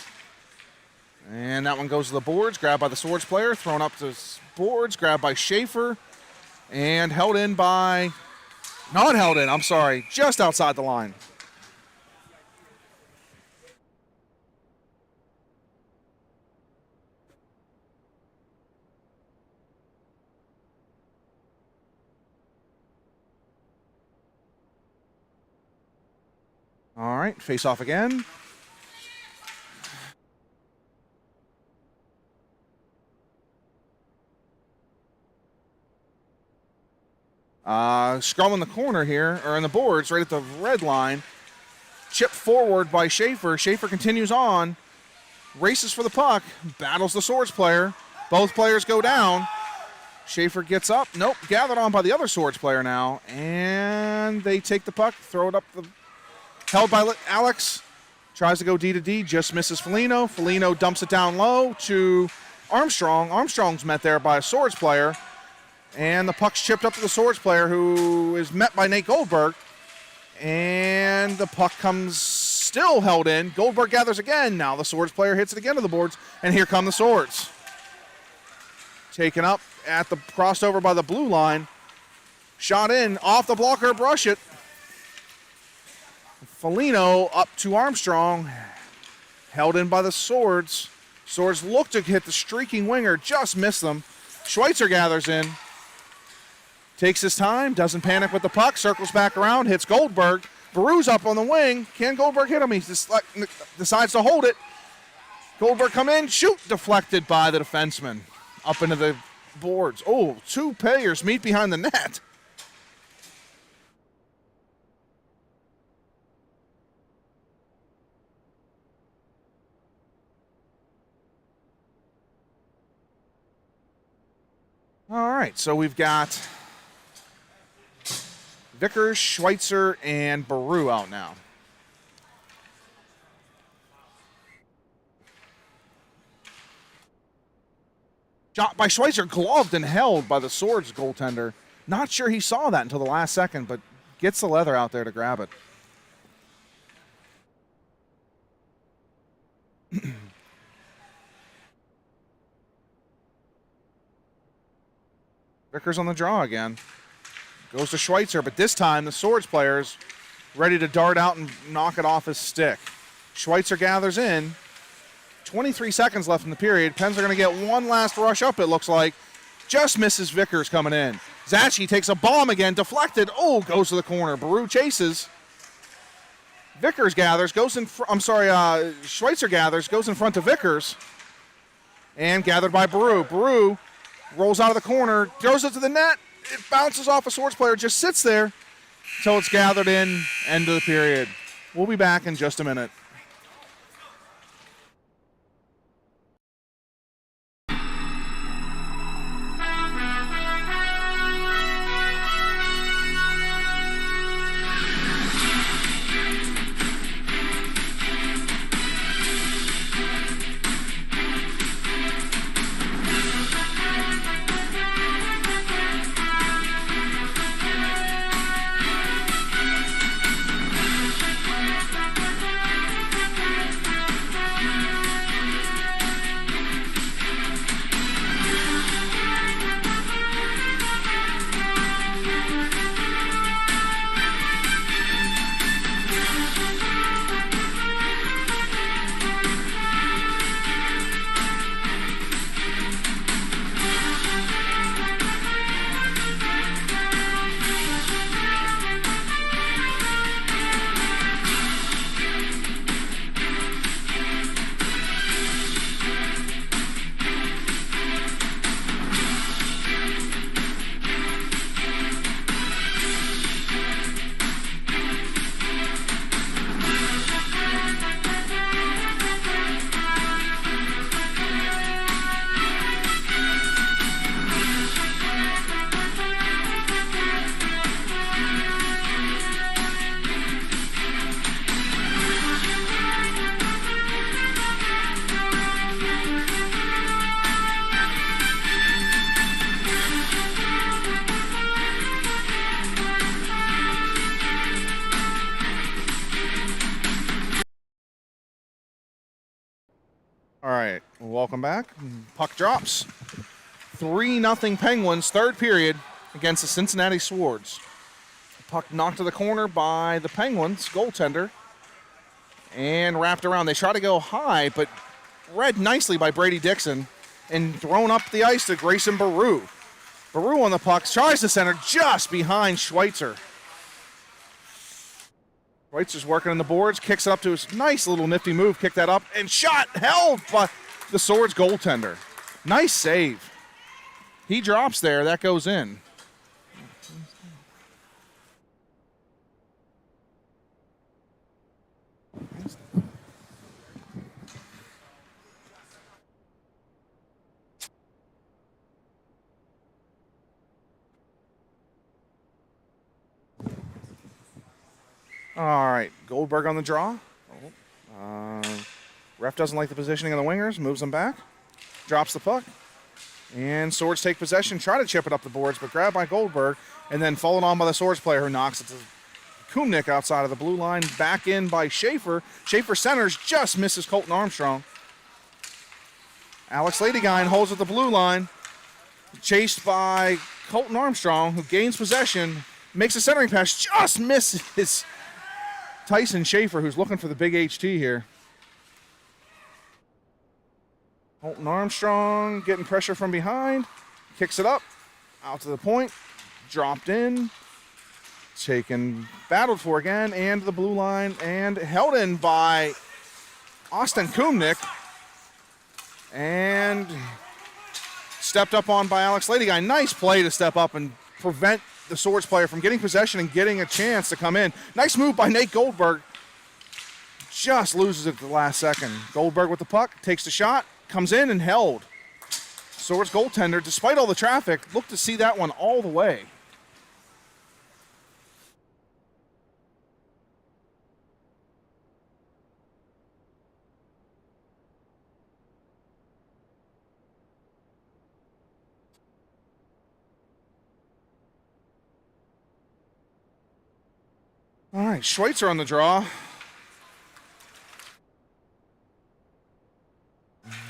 And that one goes to the boards, grabbed by the Swords player, thrown up to boards, grabbed by Schaefer, and held in by... Not held in, I'm sorry, just outside the line. All right, face off again. Scrum in the corner here, or in the boards, right at the red line. Chip forward by Schaefer. Schaefer continues on, races for the puck, battles the Swords player. Both players go down. Schaefer gets up. Nope, gathered on by the other Swords player now. And they take the puck, throw it up the... Held by Alex. Tries to go D to D, just misses Foligno. Foligno dumps it down low to Armstrong. Armstrong's met there by a Swords player. And the puck's chipped up to the Swords player, who is met by Nate Goldberg. And the puck comes still held in. Goldberg gathers again. Now the Swords player hits it again to the boards. And here come the Swords. Taken up at the crossover by the blue line. Shot in, off the blocker, brush it. Foligno up to Armstrong. Held in by the Swords. Swords look to hit the streaking winger, just missed them. Schweitzer gathers in. Takes his time, doesn't panic with the puck, circles back around, hits Goldberg. Baru's up on the wing. Can Goldberg hit him? He decides to hold it. Goldberg come in, shoot, deflected by the defenseman. Up into the boards. Oh, two players meet behind the net. All right, so we've got Vickers, Schweitzer, and Baru out now. Shot by Schweitzer, gloved and held by the Swords goaltender. Not sure he saw that until the last second, but gets the leather out there to grab it. Vickers on the draw again. Goes to Schweitzer, but this time the Swords player's ready to dart out and knock it off his stick. Schweitzer gathers in. 23 seconds left in the period. Pens are going to get one last rush up, it looks like. Just misses Vickers coming in. Zachi takes a bomb again, deflected. Oh, goes to the corner. Baru chases. Vickers gathers, goes in Schweitzer gathers, goes in front of Vickers. And gathered by Baru. Baru rolls out of the corner, throws it to the net. It bounces off a Swords player, just sits there until it's gathered in. End of the period. We'll be back in just a minute. All right, welcome back. Puck drops. 3-0 Penguins, third period against the Cincinnati Swords. Puck knocked to the corner by the Penguins goaltender and wrapped around. They try to go high, but read nicely by Brady Dixon and thrown up the ice to Grayson Baru. Baru on the puck, tries to center just behind Schweitzer. Schweitzer's working on the boards, kicks it up to his nice little nifty move, kicked that up, and shot held by the Swords goaltender. Nice save. He drops there, that goes in. All right, Goldberg on the draw. Ref doesn't like the positioning of the wingers, moves them back, drops the puck, and Swords take possession, try to chip it up the boards, but grabbed by Goldberg, and then followed on by the Swords player who knocks it to Kumnick outside of the blue line, back in by Schaefer. Schaefer centers, just misses Colton Armstrong. Alex Ladyguine holds at the blue line, chased by Colton Armstrong, who gains possession, makes a centering pass, just misses Tyson Schaefer, who's looking for the big HT here. Colton Armstrong getting pressure from behind, kicks it up, out to the point, dropped in, taken, battled for again, and the blue line, and held in by Austin Kumnick, and stepped up on by Alex Ladyguy. Nice play to step up and prevent the Swords player from getting possession and getting a chance to come in. Nice move by Nate Goldberg. Just loses it at the last second. Goldberg with the puck, takes the shot, comes in and held. Swords goaltender, despite all the traffic, looked to see that one all the way. All right, Schweitzer on the draw.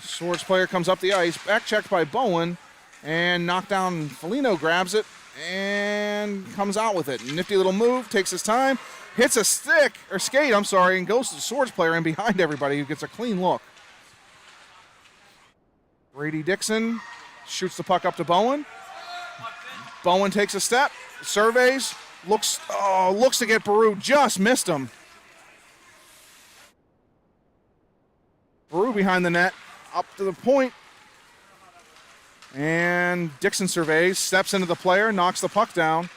Swords player comes up the ice, back checked by Bowen, and knocked down. Foligno grabs it and comes out with it. Nifty little move, takes his time, hits a skate, and goes to the Swords player and behind everybody, who gets a clean look. Brady Dixon shoots the puck up to Bowen. Bowen takes a step, surveys, looks to get Baru, just missed him. Baru behind the net, up to the point. And Dixon surveys, steps into the player, knocks the puck down.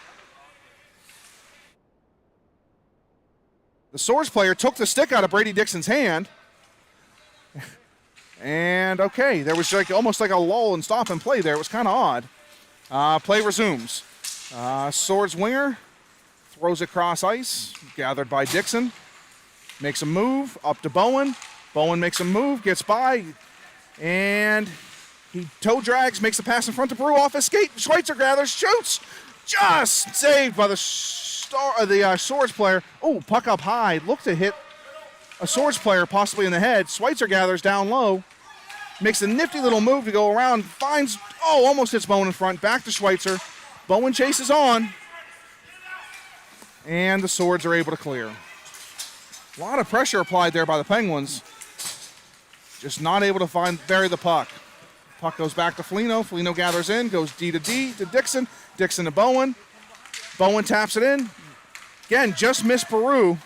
The Swords player took the stick out of Brady Dixon's hand. And okay, there was almost like a lull and stop and play there. It was kind of odd. Play resumes. Swords winger throws it cross ice, gathered by Dixon. Makes a move, up to Bowen. Bowen makes a move, gets by, and he toe drags, makes a pass in front to Brew off his skate. Schweitzer gathers, shoots, just saved by the Swords player. Oh, puck up high, looked to hit a Swords player possibly in the head. Schweitzer gathers down low, makes a nifty little move to go around, finds, almost hits Bowen in front, back to Schweitzer. Bowen chases on, and the Swords are able to clear. A lot of pressure applied there by the Penguins. Just not able to bury the puck. Puck goes back to Foligno. Foligno gathers in, goes D to Dixon. Dixon to Bowen. Bowen taps it in. Again, just missed Peru.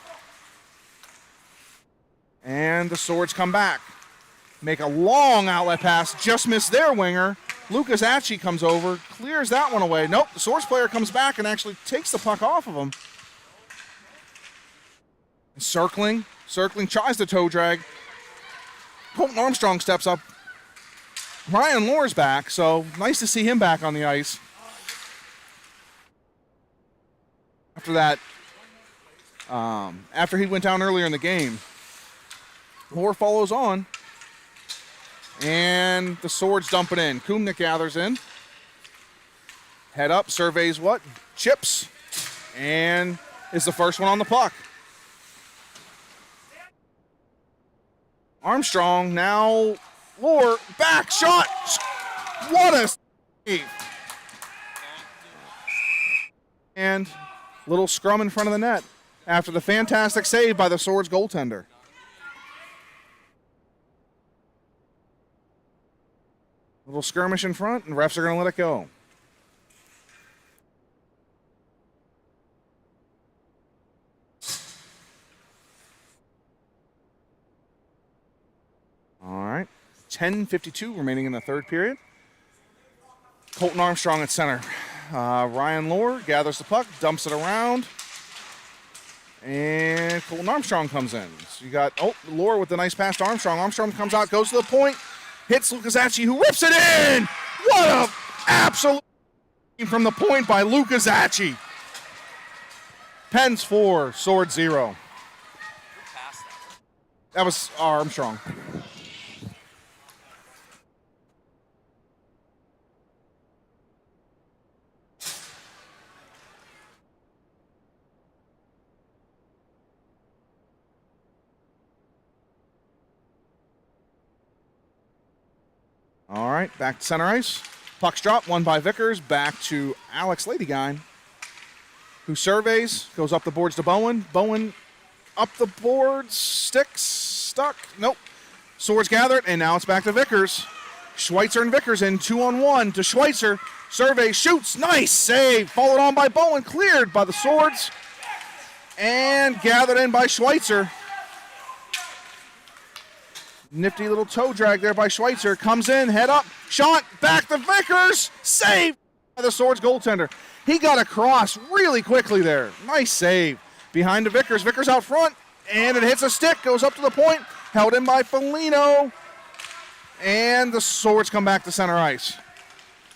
And the Swords come back. Make a long outlet pass, just missed their winger. Lucas Atchie comes over, clears that one away. Nope, the Swords player comes back and actually takes the puck off of him. Circling, tries to toe drag. Colton Armstrong steps up. Ryan Lohr's back, so nice to see him back on the ice. After that, after he went down earlier in the game, Lohr follows on, and the Swords dump it in. Kumnick gathers in. Head up, surveys what? Chips, and is the first one on the puck. Armstrong, now Lohr, back shot. What a save. And little scrum in front of the net after the fantastic save by the Swords goaltender. Little skirmish in front, and refs are going to let it go. All right, 10:52 remaining in the third period. Colton Armstrong at center. Ryan Lohr gathers the puck, dumps it around, and Colton Armstrong comes in. So you got, Lohr with the nice pass to Armstrong. Armstrong comes out, goes to the point, hits Lucas Atchie, who rips it in! What a absolute from the point by Lucas Atchie. Pens 4, Sword 0. That was Armstrong. All right, back to center ice. Puck's dropped, won by Vickers. Back to Alex Ladygine, who surveys, goes up the boards to Bowen. Bowen up the boards, sticks, stuck, nope. Swords gathered, and now it's back to Vickers. Schweitzer and Vickers in 2-on-1 to Schweitzer. Survey, shoots, nice save. Followed on by Bowen, cleared by the Swords. And gathered in by Schweitzer. Nifty little toe drag there by Schweitzer. Comes in, head up, shot, back to Vickers. Saved by the Swords goaltender. He got across really quickly there. Nice save. Behind to Vickers. Vickers out front, and it hits a stick, goes up to the point. Held in by Foligno. And the Swords come back to center ice.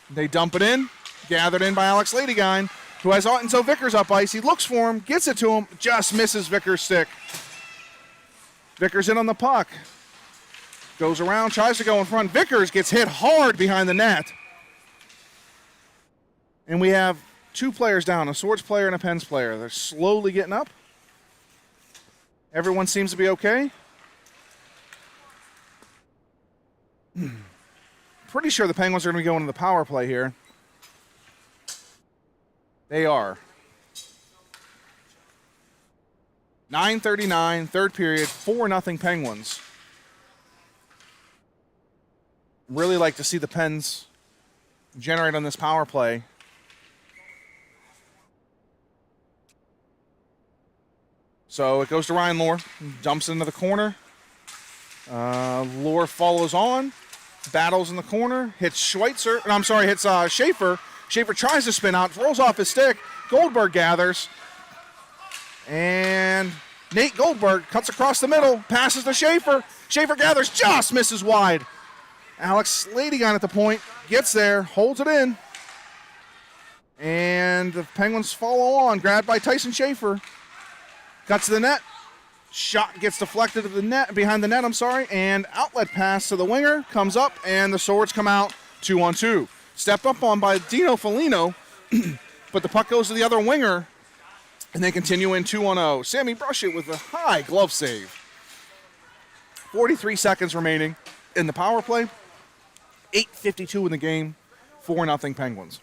They dump it in. Gathered in by Alex Ladygine, who has Enzo Vickers up ice. He looks for him, gets it to him, just misses Vickers' stick. Vickers in on the puck. Goes around, tries to go in front. Vickers gets hit hard behind the net. And we have two players down, a Swords player and a Pens player. They're slowly getting up. Everyone seems to be okay. Pretty sure the Penguins are going to be going to the power play here. They are. 9:39, third period, 4-0 Penguins. Really like to see the Pens generate on this power play. So it goes to Ryan Lohr, dumps into the corner. Lohr follows on, battles in the corner, hits Schweitzer, hits Schaefer. Schaefer tries to spin out, throws off his stick. Goldberg gathers. And Nate Goldberg cuts across the middle, passes to Schaefer. Schaefer gathers, just misses wide. Alex Ladygine at the point, gets there, holds it in. And the Penguins follow on, grabbed by Tyson Schaefer. Cuts to the net. Shot gets deflected to the net, behind the net, and outlet pass to the winger, comes up, and the Swords come out 2-on-2. Stepped up on by Dino Foligno, but the puck goes to the other winger, and they continue in 2-0. Sammy Brushett with a high glove save. 43 seconds remaining in the power play. 8:52 in the game. 4-0 Penguins.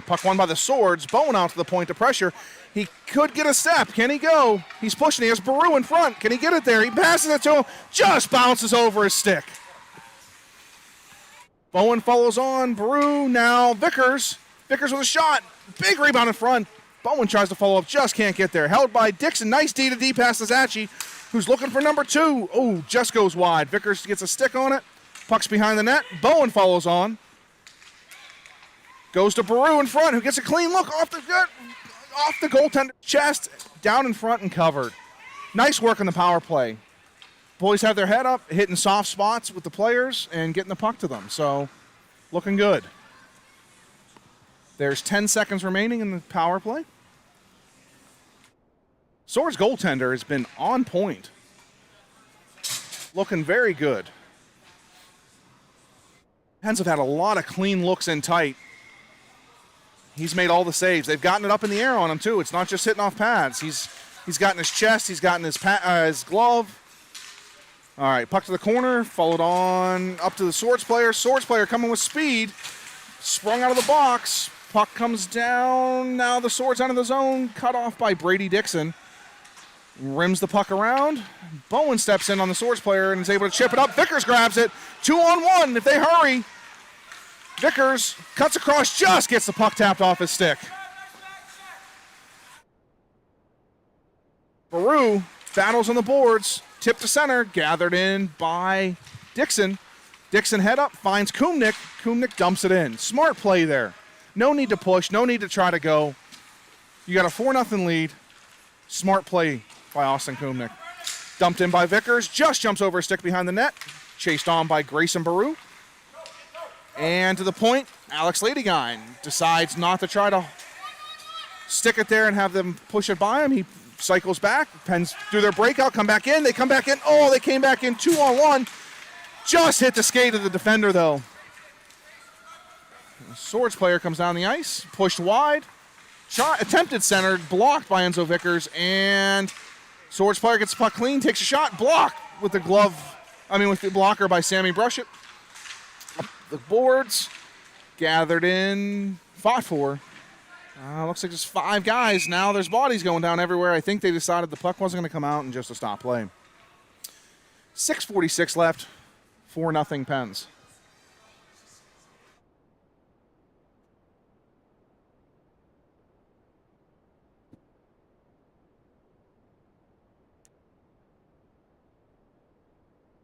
Puck won by the Swords. Bowen out to the point to pressure. He could get a step. Can he go? He's pushing. He has Baru in front. Can he get it there? He passes it to him. Just bounces over his stick. Bowen follows on. Baru now Vickers. Vickers with a shot. Big rebound in front. Bowen tries to follow up. Just can't get there. Held by Dixon. Nice D-to-D pass to Zachi, who's looking for number 2. Oh, just goes wide. Vickers gets a stick on it. Puck's behind the net. Bowen follows on. Goes to Baru in front, who gets a clean look off the goaltender's chest, down in front and covered. Nice work on the power play. Boys have their head up, hitting soft spots with the players and getting the puck to them. So, looking good. There's 10 seconds remaining in the power play. Swords goaltender has been on point. Looking very good. Pens have had a lot of clean looks in tight. He's made all the saves. They've gotten it up in the air on him, too. It's not just hitting off pads. He's gotten his chest. He's gotten his glove. All right, puck to the corner. Followed on up to the Swords player. Swords player coming with speed. Sprung out of the box. Puck comes down. Now the Swords out of the zone. Cut off by Brady Dixon. Rims the puck around. Bowen steps in on the Swords player and is able to chip it up. Vickers grabs it. 2-on-1 if they hurry. Vickers cuts across, just gets the puck tapped off his stick. Baru battles on the boards, tipped to center, gathered in by Dixon. Dixon head up, finds Kumnik. Kumnik dumps it in. Smart play there. No need to push, no need to try to go. You got a 4-0 lead. Smart play by Austin Kumnick. Dumped in by Vickers, just jumps over a stick behind the net. Chased on by Grayson Baru. And to the point, Alex Ladyguine decides not to try to stick it there and have them push it by him. He cycles back, Pens do their breakout, come back in, they come back in. Oh, they came back in 2-on-1. Just hit the skate of the defender, though. The Swords player comes down the ice, pushed wide. Attempted center, blocked by Enzo Vickers, and Swords player gets the puck clean, takes a shot, blocked with the with the blocker by Sammy Brushett. Up the boards, gathered in, fought for. Looks like just 5 guys. Now there's bodies going down everywhere. I think they decided the puck wasn't going to come out and just a stop play. 6:46 left, 4-0 Pens.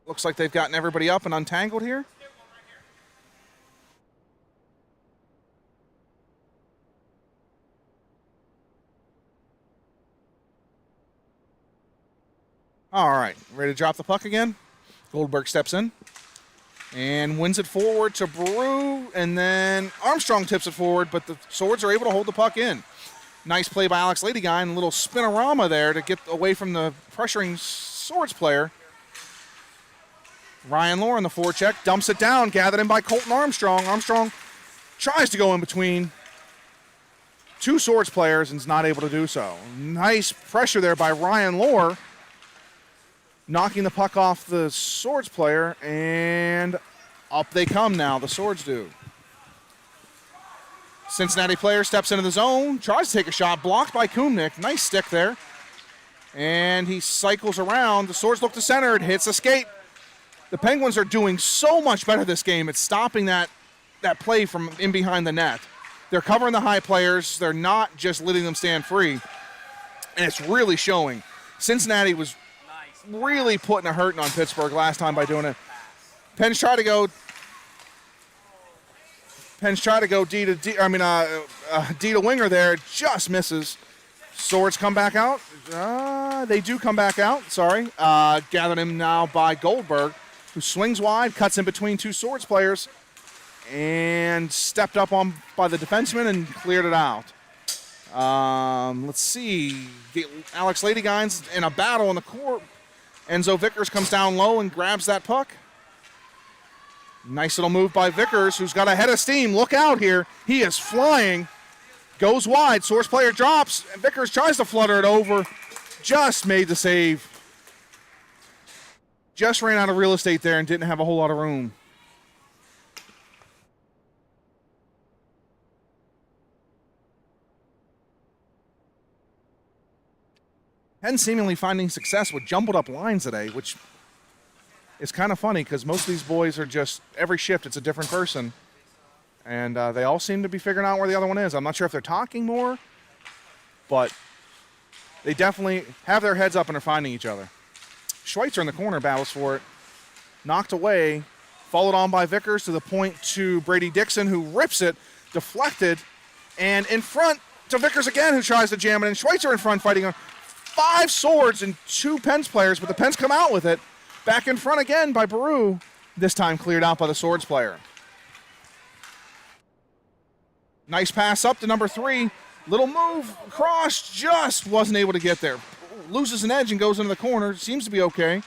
Looks like they've gotten everybody up and untangled here. All right, ready to drop the puck again. Goldberg steps in and wins it forward to Brew, and then Armstrong tips it forward, but the Swords are able to hold the puck in. Nice play by Alex Ladyguine, a little spinorama there to get away from the pressuring Swords player. Ryan Lohr on the forecheck, dumps it down, gathered in by Colton Armstrong. Armstrong tries to go in between 2 Swords players and is not able to do so. Nice pressure there by Ryan Lohr, knocking the puck off the Swords player, and up they come now, the Swords do. Cincinnati player steps into the zone, tries to take a shot, blocked by Kumnick. Nice stick there. And he cycles around. The Swords look to center, it hits a skate. The Penguins are doing so much better this game. It's stopping that play from in behind the net. They're covering the high players. They're not just letting them stand free. And it's really showing. Cincinnati was really putting a hurting on Pittsburgh last time by doing it. Pens try to go D to winger there. Just misses. Swords come back out. They do come back out. Sorry. Gathered him now by Goldberg, who swings wide, cuts in between 2 Swords players, and stepped up on by the defenseman and cleared it out. Let's see. Alex Ladyguine's in a battle in the court. Enzo Vickers comes down low and grabs that puck. Nice little move by Vickers, who's got a head of steam. Look out here. He is flying. Goes wide. Source player drops. And Vickers tries to flutter it over. Just made the save. Just ran out of real estate there and didn't have a whole lot of room. Pens seemingly finding success with jumbled up lines today, which is kind of funny because most of these boys are just, every shift it's a different person. And they all seem to be figuring out where the other one is. I'm not sure if they're talking more, but they definitely have their heads up and are finding each other. Schweitzer in the corner battles for it. Knocked away, followed on by Vickers to the point to Brady Dixon, who rips it, deflected, and in front to Vickers again, who tries to jam it, and Schweitzer in front fighting on 5 Swords and 2 Pens players, but the Pens come out with it. Back in front again by Baru, this time cleared out by the Swords player. Nice pass up to number 3. Little move across, just wasn't able to get there. Loses an edge and goes into the corner. Seems to be okay.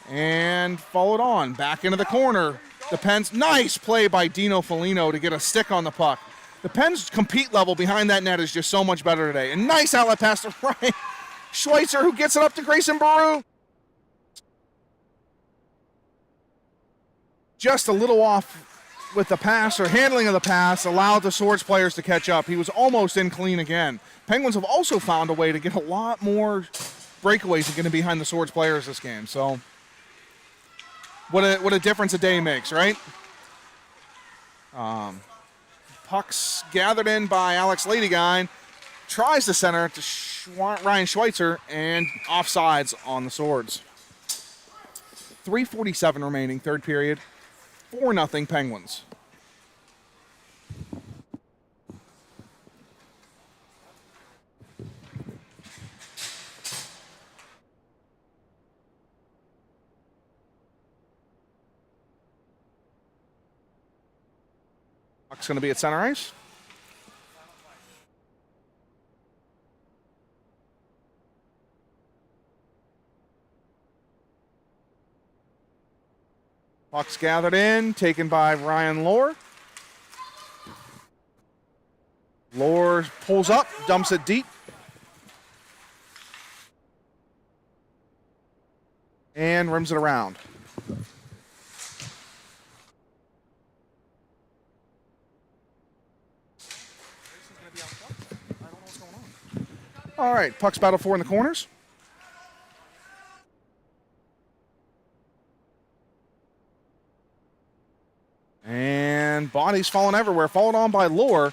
And followed on. Back into the corner. The Pens, nice play by Dino Foligno to get a stick on the puck. The Pens' compete level behind that net is just so much better today. And nice outlet pass to Ryan Schweitzer, who gets it up to Grayson Baru. Just a little off with the pass or handling of the pass, allowed the Swords players to catch up. He was almost in clean again. Penguins have also found a way to get a lot more breakaways and getting behind the Swords players this game. So what a difference a day makes, right? Pucks gathered in by Alex Ladyguine. Tries to center to Ryan Schweitzer, and offsides on the Swords. 3:47 remaining, third period. 4-0 Penguins. Puck's going to be at center ice. Puck's gathered in, taken by Ryan Lohr. Lohr pulls up, dumps it deep. And rims it around. All right, puck's battle for in the corners. And bodies falling everywhere, followed on by Lohr.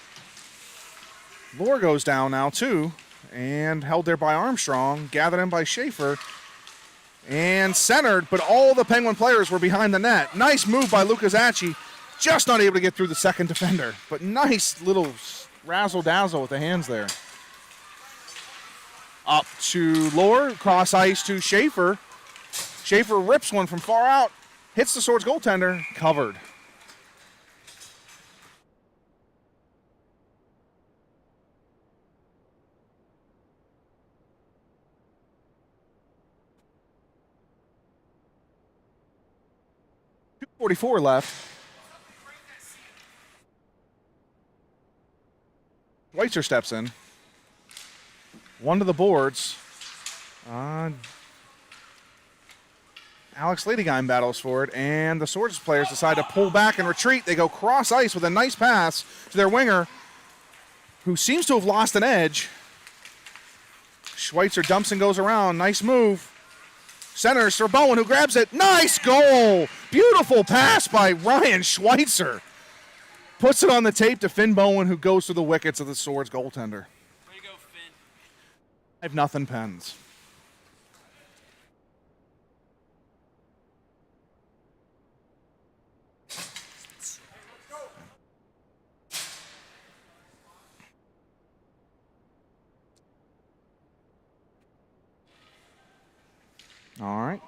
Lohr goes down now too, and held there by Armstrong, gathered in by Schaefer, and centered, but all the Penguin players were behind the net. Nice move by Lukazacci, just not able to get through the second defender, but nice little razzle-dazzle with the hands there. Up to Lohr, cross ice to Schaefer. Schaefer rips one from far out, hits the Swords goaltender, covered. .44 left. Schweitzer steps in. One to the boards. Alex Ladygein battles for it, and the Swords players decide to pull back and retreat. They go cross ice with a nice pass to their winger, who seems to have lost an edge. Schweitzer dumps and goes around. Nice move. Centers for Bowen, who grabs it. Nice goal! Beautiful pass by Ryan Schweitzer. Puts it on the tape to Finn Bowen, who goes to the wickets of the Swords goaltender. Where you go, Finn? 5-0 Pens. All right.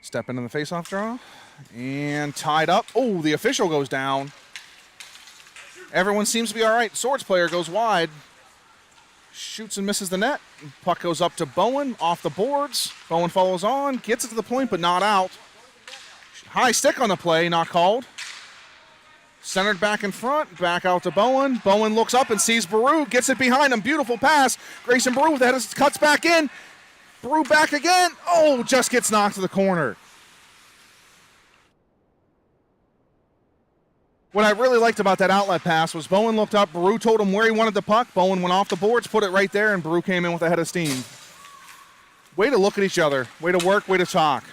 Step into the faceoff draw. And tied up. Oh, the official goes down. Everyone seems to be all right. Swords player goes wide. Shoots and misses the net. Puck goes up to Bowen, off the boards. Bowen follows on, gets it to the point, but not out. High stick on the play, not called. Centered back in front, back out to Bowen. Bowen looks up and sees Baru, gets it behind him. Beautiful pass. Grayson Baru with the head cuts back in. Baru back again. Oh, just gets knocked to the corner. What I really liked about that outlet pass was Bowen looked up, Baru told him where he wanted the puck. Bowen went off the boards, put it right there, and Baru came in with a head of steam. Way to look at each other. Way to work, way to talk.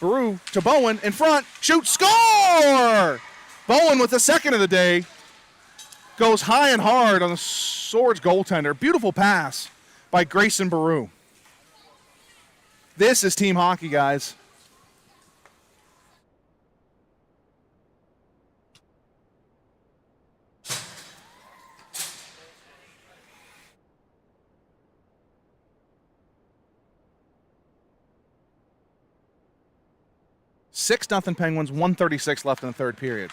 Baru to Bowen, in front, shoot, score! Bowen with the second of the day goes high and hard on the Swords goaltender. Beautiful pass by Grayson Baru. This is team hockey, guys. Six nothing Penguins, 1:36 left in the third period.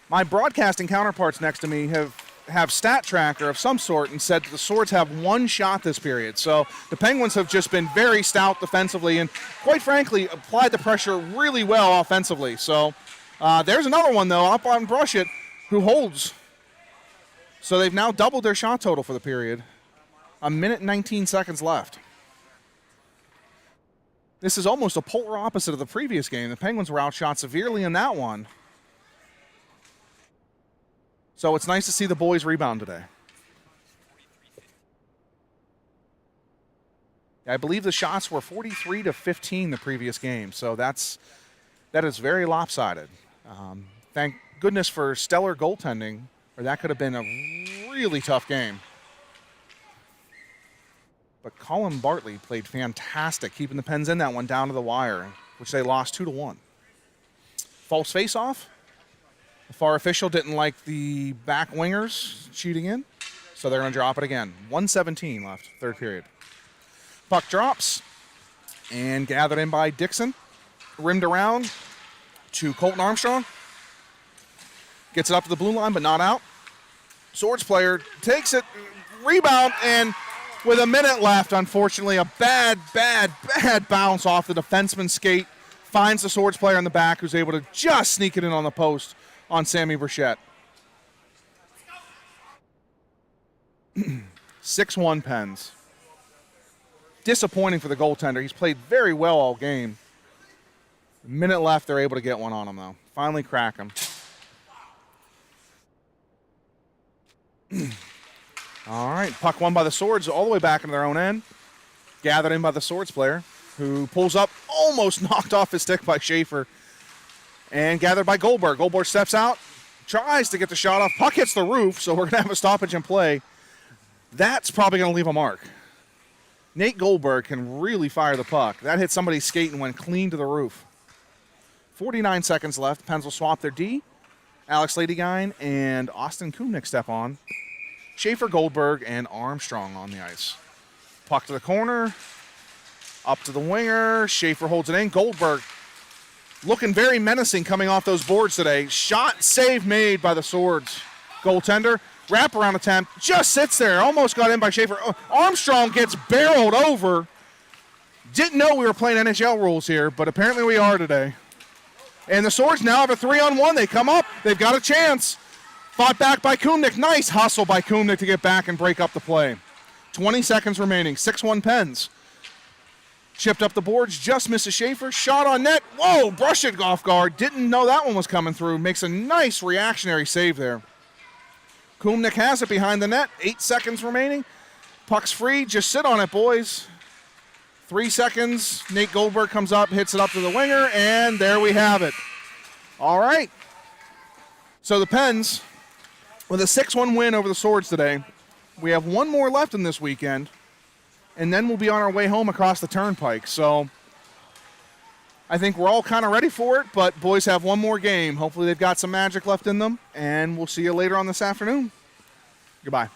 My broadcasting counterparts next to me have stat tracker of some sort and said that the Swords have one shot this period. So the Penguins have just been very stout defensively and, quite frankly, applied the pressure really well offensively. So there's another one, though, up on Brushett, who holds. So they've now doubled their shot total for the period. 1 minute and 19 seconds left. This is almost a polar opposite of the previous game. The Penguins were outshot severely in that one. So it's nice to see the boys rebound today. I believe the shots were 43-15 the previous game, so that is very lopsided. Thank goodness for stellar goaltending, or that could have been a really tough game. But Colin Bartley played fantastic, keeping the Pens in that one down to the wire, which they lost 2-1. False face-off. The far official didn't like the back wingers cheating in, so they're going to drop it again. 1:17 left, third period. Puck drops and gathered in by Dixon. Rimmed around to Colton Armstrong. Gets it up to the blue line, but not out. Swords player takes it, rebound, and with a minute left, unfortunately, a bad bounce off the defenseman's skate. Finds the Swords player in the back who's able to just sneak it in on the post on Sammy Burchett. 6-1 Pens. Disappointing for the goaltender. He's played very well all game. Minute left, they're able to get one on him, though. Finally crack him. All right, puck won by the Swords all the way back into their own end. Gathered in by the Swords player, who pulls up, almost knocked off his stick by Schaefer. And gathered by Goldberg. Goldberg steps out, tries to get the shot off. Puck hits the roof, so we're going to have a stoppage in play. That's probably going to leave a mark. Nate Goldberg can really fire the puck. That hit somebody's skate and went clean to the roof. 49 seconds left. Pens will swap their D. Alex Ladyguine and Austin Kumnick step on. Schaefer, Goldberg, and Armstrong on the ice. Puck to the corner. Up to the winger. Schaefer holds it in. Goldberg looking very menacing coming off those boards today. Shot save made by the Swords goaltender. Wraparound attempt. Just sits there. Almost got in by Schaefer. Armstrong gets barreled over. Didn't know we were playing NHL rules here, but apparently we are today. And the Swords now have a 3-on-1. They come up. They've got a chance. Fought back by Kumnick. Nice hustle by Kumnick to get back and break up the play. 20 seconds remaining. 6-1 Pens. Chipped up the boards. Just misses Schaefer. Shot on net. Whoa, brushed it off guard. Didn't know that one was coming through. Makes a nice reactionary save there. Kumnick has it behind the net. 8 seconds remaining. Puck's free. Just sit on it, boys. 3 seconds. Nate Goldberg comes up, hits it up to the winger, and there we have it. All right. So the Pens, with a 6-1 win over the Swords today, we have one more left in this weekend, and then we'll be on our way home across the Turnpike. So I think we're all kind of ready for it, but boys have one more game. Hopefully they've got some magic left in them, and we'll see you later on this afternoon. Goodbye.